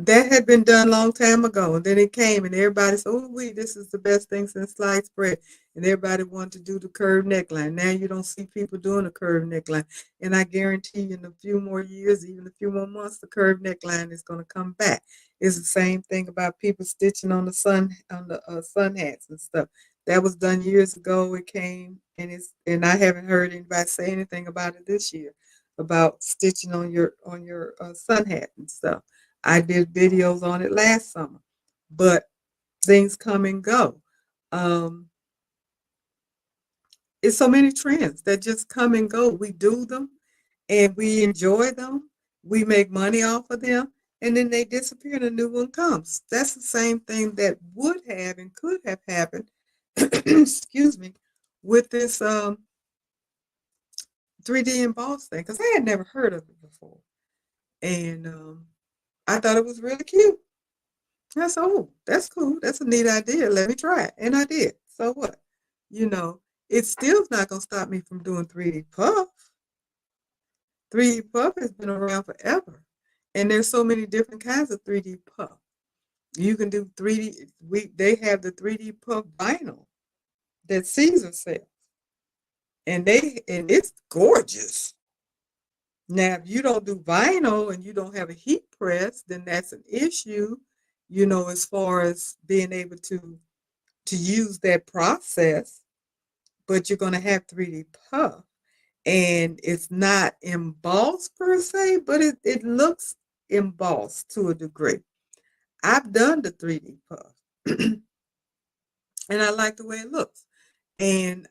that had been done a long time ago, and then it came, and everybody said, "Oh, this is the best thing since sliced bread." And everybody wanted to do the curved neckline. Now you don't see people doing a curved neckline, and I guarantee you, in a few more years, even a few more months, the curved neckline is going to come back. It's the same thing about people stitching on the sun hats and stuff. That was done years ago. It came, and I haven't heard anybody say anything about it this year about stitching on your sun hat and stuff. I did videos on it last summer, but things come and go. Um, it's so many trends that just come and go. We do them and we enjoy them. We make money off of them, and then they disappear and a new one comes. That's the same thing that would have and could have happened, excuse me, with this 3D emboss thing, because I had never heard of it before. And I thought it was really cute. I said, "Oh, that's cool. That's a neat idea. Let me try it." And I did. So what? You know, it's still not going to stop me from doing 3D puff. 3D puff has been around forever. And there's so many different kinds of 3D puff. You can do 3D. They have the 3D puff vinyl that Caesar sells. And it's gorgeous. Now, if you don't do vinyl and you don't have a heat press, then that's an issue, as far as being able to use that process, but you're going to have 3D puff. And it's not embossed per se, but it looks embossed to a degree. I've done the 3D puff, and I like the way it looks. And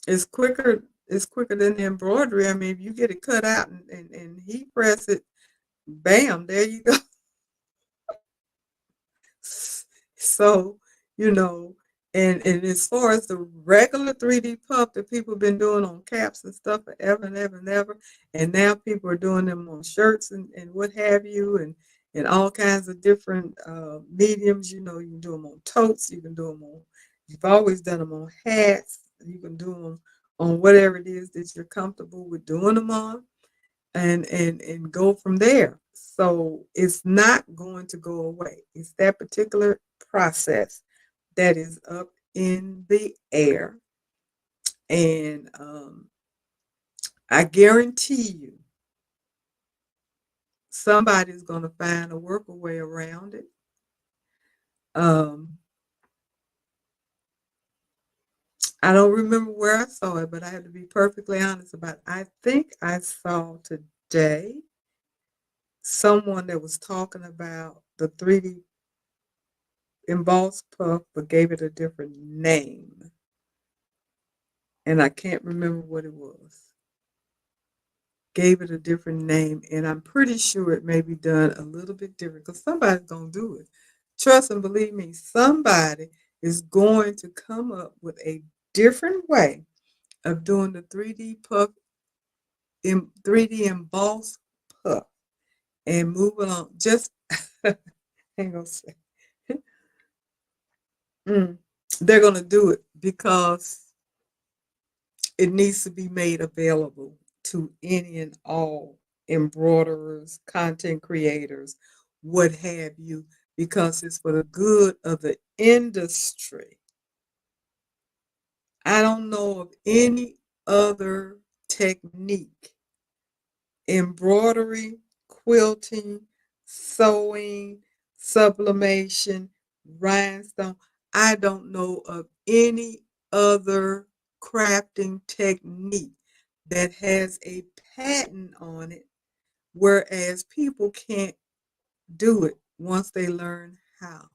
it's quicker than the embroidery. I mean, if you get it cut out and heat press it, bam, there you go. So, you know, and as far as the regular 3D puff that people have been doing on caps and stuff forever and ever and ever, and now people are doing them on shirts and what have you, and all kinds of different mediums. You can do them on totes, you can do them on, you've always done them on hats, you can do them on whatever it is that you're comfortable with doing them on and go from there. So it's not going to go away. It's that particular process that is up in the air. And I guarantee you somebody's going to find a workaway around it. Um, I don't remember where I saw it, but I have to be perfectly honest about it. I think I saw today someone that was talking about the 3D embossed puff, but gave it a different name. And I can't remember what it was. Gave it a different name, and I'm pretty sure it may be done a little bit different because somebody's going to do it. Trust and believe me, somebody is going to come up with a different way of doing the 3D puff, 3D embossed puff, and move along. Just hang on a second. They're going to do it because it needs to be made available to any and all embroiderers, content creators, what have you, because it's for the good of the industry. I don't know of any other technique, embroidery, quilting, sewing, sublimation, rhinestone. I don't know of any other crafting technique that has a patent on it, whereas people can't do it once they learn how.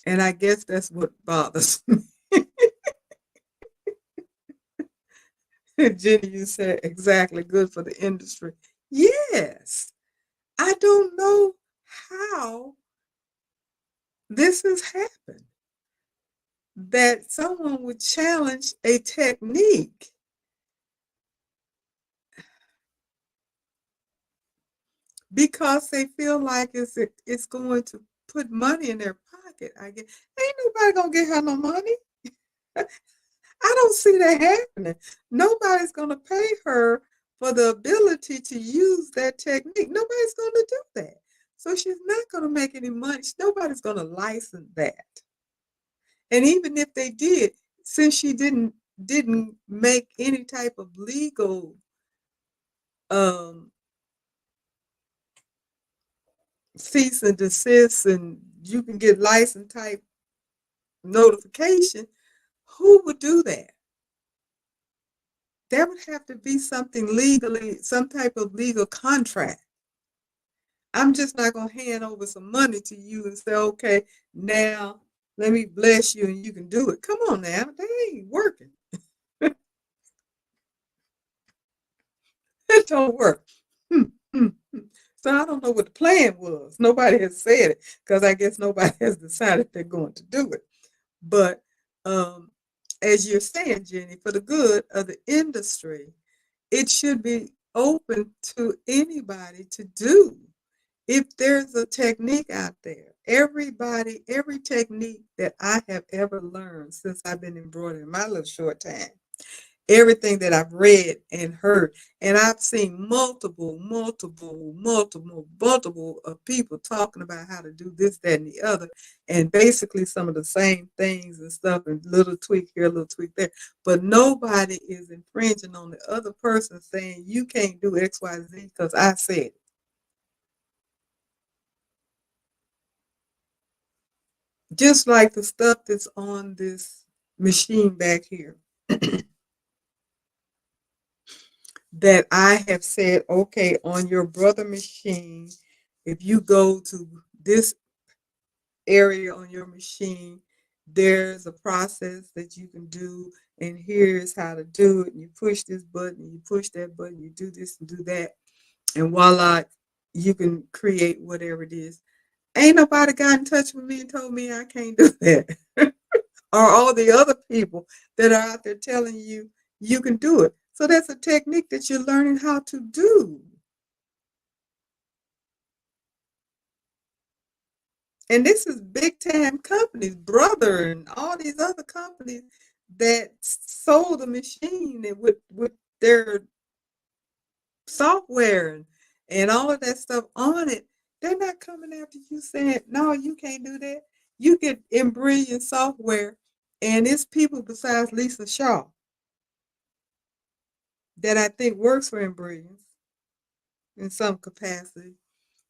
And I guess that's what bothers me. Jenny, you said exactly good for the industry. Yes, I don't know how this has happened that someone would challenge a technique because they feel like it's going to put money in their pocket. I guess ain't nobody gonna get her no money. I don't see that happening. Nobody's gonna pay her for the ability to use that technique. Nobody's gonna do that. So she's not gonna make any money. Nobody's gonna license that. And even if they did, since she didn't make any type of legal um, cease and desist, and you can get license type notification, who would do that? There would have to be something legally, some type of legal contract. I'm just not going to hand over some money to you and say, okay, now let me bless you and you can do it. Come on now, that ain't working. It don't work. Hmm, hmm, hmm. So I don't know what the plan was. Nobody has said it because I guess nobody has decided they're going to do it. But um, as you're saying, Jenny, for the good of the industry, it should be open to anybody to do. If there's a technique out there, every technique that I have ever learned since I've been embroidering my little short time, everything that I've read and heard, and I've seen multiple of people talking about how to do this, that, and the other, and basically some of the same things and stuff, and little tweak here, little tweak there, but nobody is infringing on the other person saying you can't do X, Y, Z because I said it. Just like the stuff that's on this machine back here. That I have said, okay, on your brother machine, if you go to this area on your machine, there's a process that you can do, and here's how to do it. And you push this button, you push that button, you do this and do that, and voila, you can create whatever it is. Ain't nobody got in touch with me and told me I can't do that. Or all the other people that are out there telling you you can do it. So that's a technique that you're learning how to do. And this is big time companies, Brother and all these other companies that sold the machine with their software and all of that stuff on it. They're not coming after you saying, no, you can't do that. You get Embroidery software, and it's people besides Lisa Shaw that I think works for Embroidery in some capacity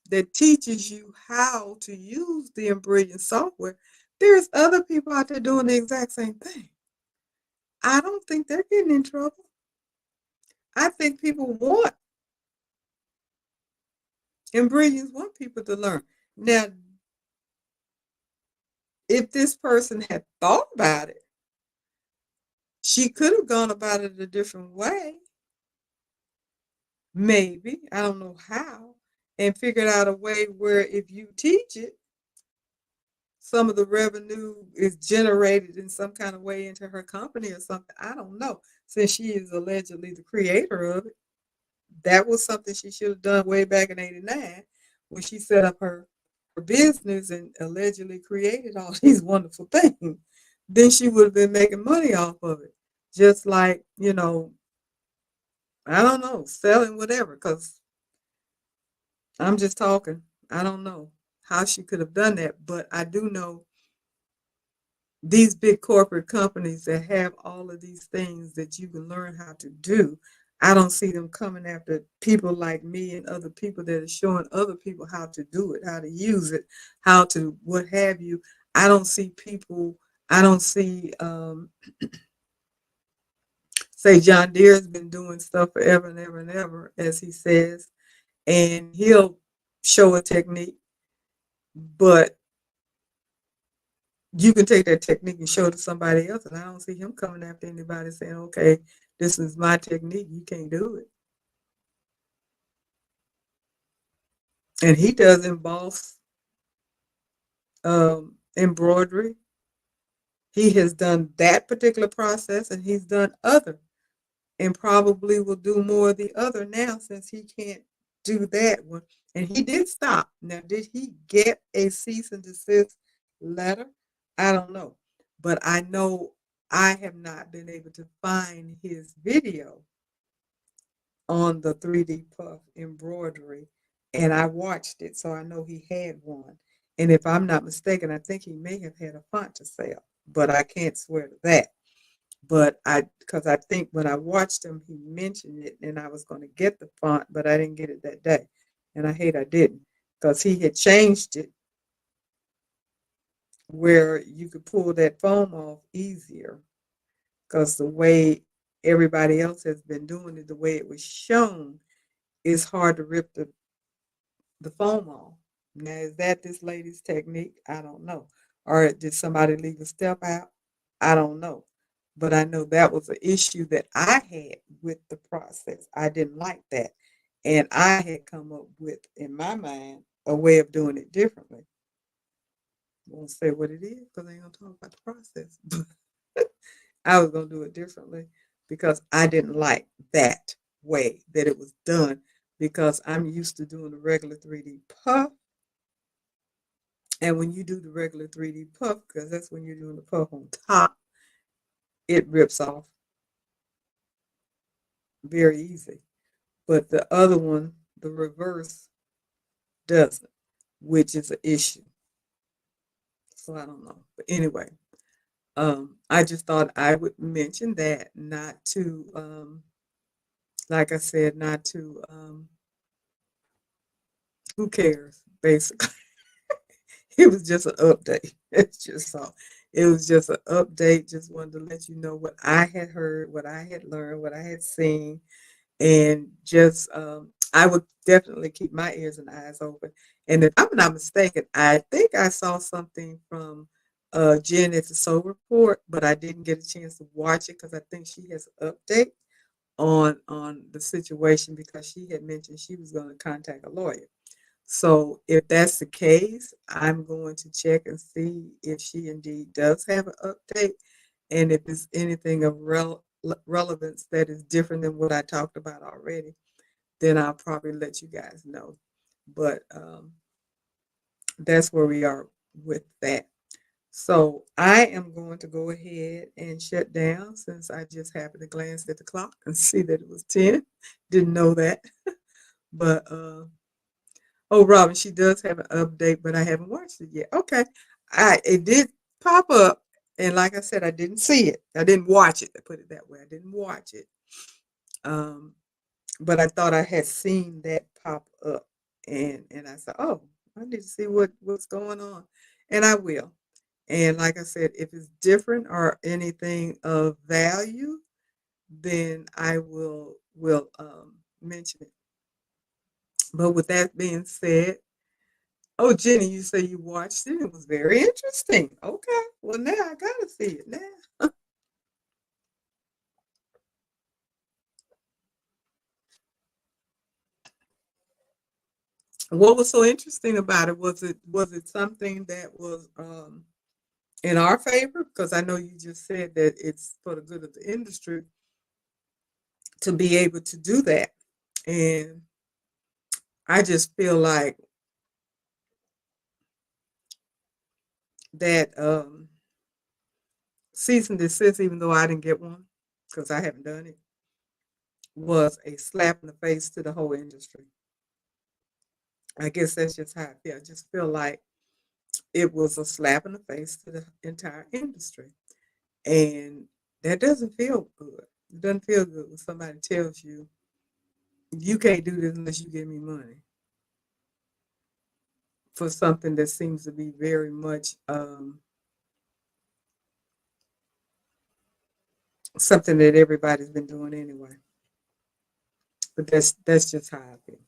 that teaches you how to use the Embroidery software. There's other people out there doing the exact same thing. I don't think they're getting in trouble. I think people want and brilliance want people to learn. Now, if this person had thought about it, she could have gone about it a different way. Maybe, I don't know how, and figured out a way where if you teach it, some of the revenue is generated in some kind of way into her company or something. I don't know. Since she is allegedly the creator of it, that was something she should have done way back in '89 when she set up her business and allegedly created all these wonderful things. Then she would have been making money off of it. Just like, I don't know, selling whatever, because I'm just talking. I don't know how she could have done that, but I do know these big corporate companies that have all of these things that you can learn how to do. I don't see them coming after people like me and other people that are showing other people how to do it, how to use it, how to what have you. I don't see people, I don't see, say, John Deere's been doing stuff forever and ever and ever, as he says, and he'll show a technique, but you can take that technique and show it to somebody else. And I don't see him coming after anybody saying, okay, this is my technique. You can't do it. And he does emboss embroidery. He has done that particular process and he's done other and probably will do more of the other now since he can't do that one. And he did stop. Now, did he get a cease and desist letter? I don't know. But I know I have not been able to find his video on the 3D puff embroidery. And I watched it, so I know he had one. And if I'm not mistaken, I think he may have had a font to sell, but I can't swear to that. But because I think when I watched him, he mentioned it and I was going to get the font, but I didn't get it that day. And I hate I didn't because he had changed it where you could pull that foam off easier because the way everybody else has been doing it, the way it was shown, it's hard to rip the foam off. Now, is that this lady's technique? I don't know. Or did somebody leave a step out? I don't know. But I know that was an issue that I had with the process. I didn't like that. And I had come up with, in my mind, a way of doing it differently. I won't say what it is because I ain't going to talk about the process. I was going to do it differently because I didn't like that way that it was done because I'm used to doing the regular 3D puff. And when you do the regular 3D puff, because that's when you're doing the puff on top, it rips off very easy. But the other one, the reverse, doesn't, which is an issue. So I don't know. But anyway, I just thought I would mention that, not to, like I said, not to, who cares, basically. It was just an update. It's just all. It was just an update. Just wanted to let you know what I had heard, what I had learned, what I had seen, and just I would definitely keep my ears and eyes open. And if I'm not mistaken, I think I saw something from Jen at the Soul Report, but I didn't get a chance to watch it because I think she has an update on the situation because she had mentioned she was going to contact a lawyer. So if that's the case, I'm going to check and see if she indeed does have an update and if it's anything of relevance that is different than what I talked about already, then I'll probably let you guys know. But that's where we are with that. So I am going to go ahead and shut down since I just happened to glance at the clock and see that it was 10. Didn't know that. But oh, Robin, she does have an update, but I haven't watched it yet. Okay. It did pop up, and like I said, I didn't see it. I didn't watch it. I put it that way. I didn't watch it. Um, but I thought I had seen that pop up, and I said, "Oh, I need to see what's going on," and I will. And like I said, if it's different or anything of value, then I will mention it. But with that being said, oh Jenny, you say you watched it. It was very interesting. Okay. Well now I gotta see it now. What was so interesting about it? Was it something that was in our favor? Because I know you just said that it's for the good of the industry to be able to do that. And I just feel like that cease and desist, even though I didn't get one, because I haven't done it, was a slap in the face to the whole industry. I guess that's just how I feel. I just feel like it was a slap in the face to the entire industry. And that doesn't feel good. It doesn't feel good when somebody tells you, you can't do this unless you give me money for something that seems to be very much something that everybody's been doing anyway. But that's just how I feel.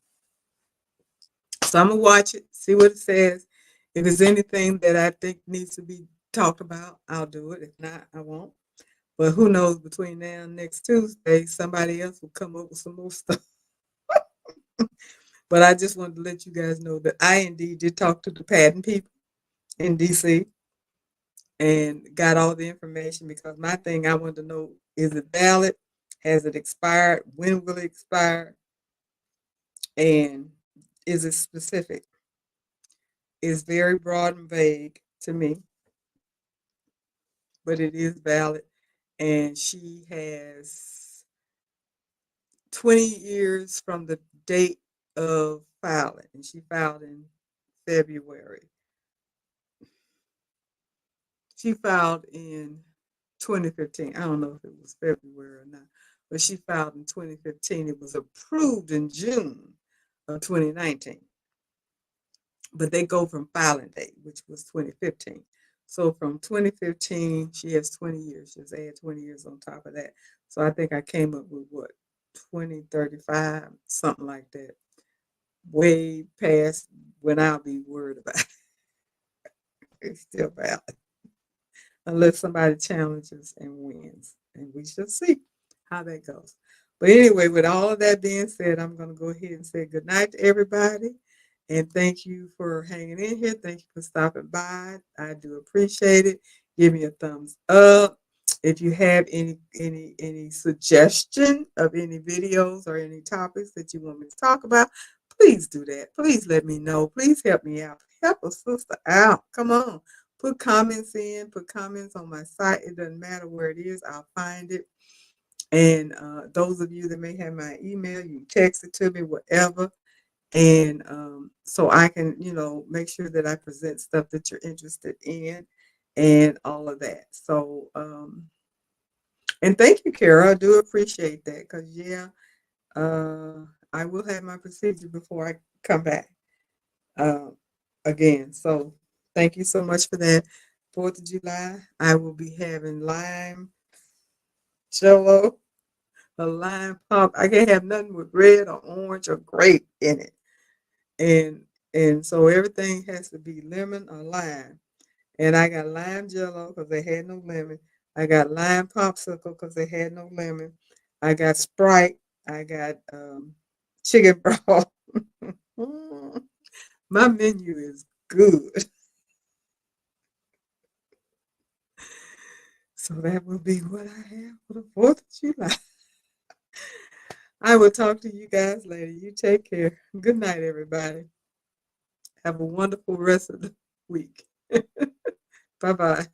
So I'm gonna watch it, see what it says. If there's anything that I think needs to be talked about, I'll do it. If not, I won't. But who knows? Between now and next Tuesday, somebody else will come up with some more stuff. But I just wanted to let you guys know that I indeed did talk to the patent people in DC and got all the information because my thing I wanted to know, is it valid? Has it expired? When will it expire? And is it specific? It's very broad and vague to me, but it is valid. And she has 20 years from the date of filing, and she filed in February. She filed in 2015. I don't know if it was February or not, but she filed in 2015. It was approved in June of 2019, but they go from filing date, which was 2015. So from 2015, she has 20 years. Just add 20 years on top of that. So I think I came up with what, 2035, something like that. Way past when I'll be worried about it. It's still valid unless somebody challenges and wins. And we shall see how that goes. But anyway, with all of that being said, I'm going to go ahead and say good night to everybody. And thank you for hanging in here. Thank you for stopping by. I do appreciate it. Give me a thumbs up. If you have any suggestion of any videos or any topics that you want me to talk about, please do that. Please let me know. Please help me out. Help a sister out. Come on. Put comments in. Put comments on my site. It doesn't matter where it is. I'll find it. And those of you that may have my email, you can text it to me, whatever. And so I can, make sure that I present stuff that you're interested in and all of that. So, and thank you, Kara. I do appreciate that because, yeah, I will have my procedure before I come back uh, again. So thank you so much for that. 4th of July, I will be having lime jello, a lime pump. I can't have nothing with red or orange or grape in it. And so everything has to be lemon or lime. And I got lime jello because they had no lemon. I got lime popsicle because they had no lemon. I got Sprite. I got chicken broth. My menu is good. So that will be what I have for the 4th of July. I will talk to you guys later. You take care. Good night, everybody. Have a wonderful rest of the week. Bye bye.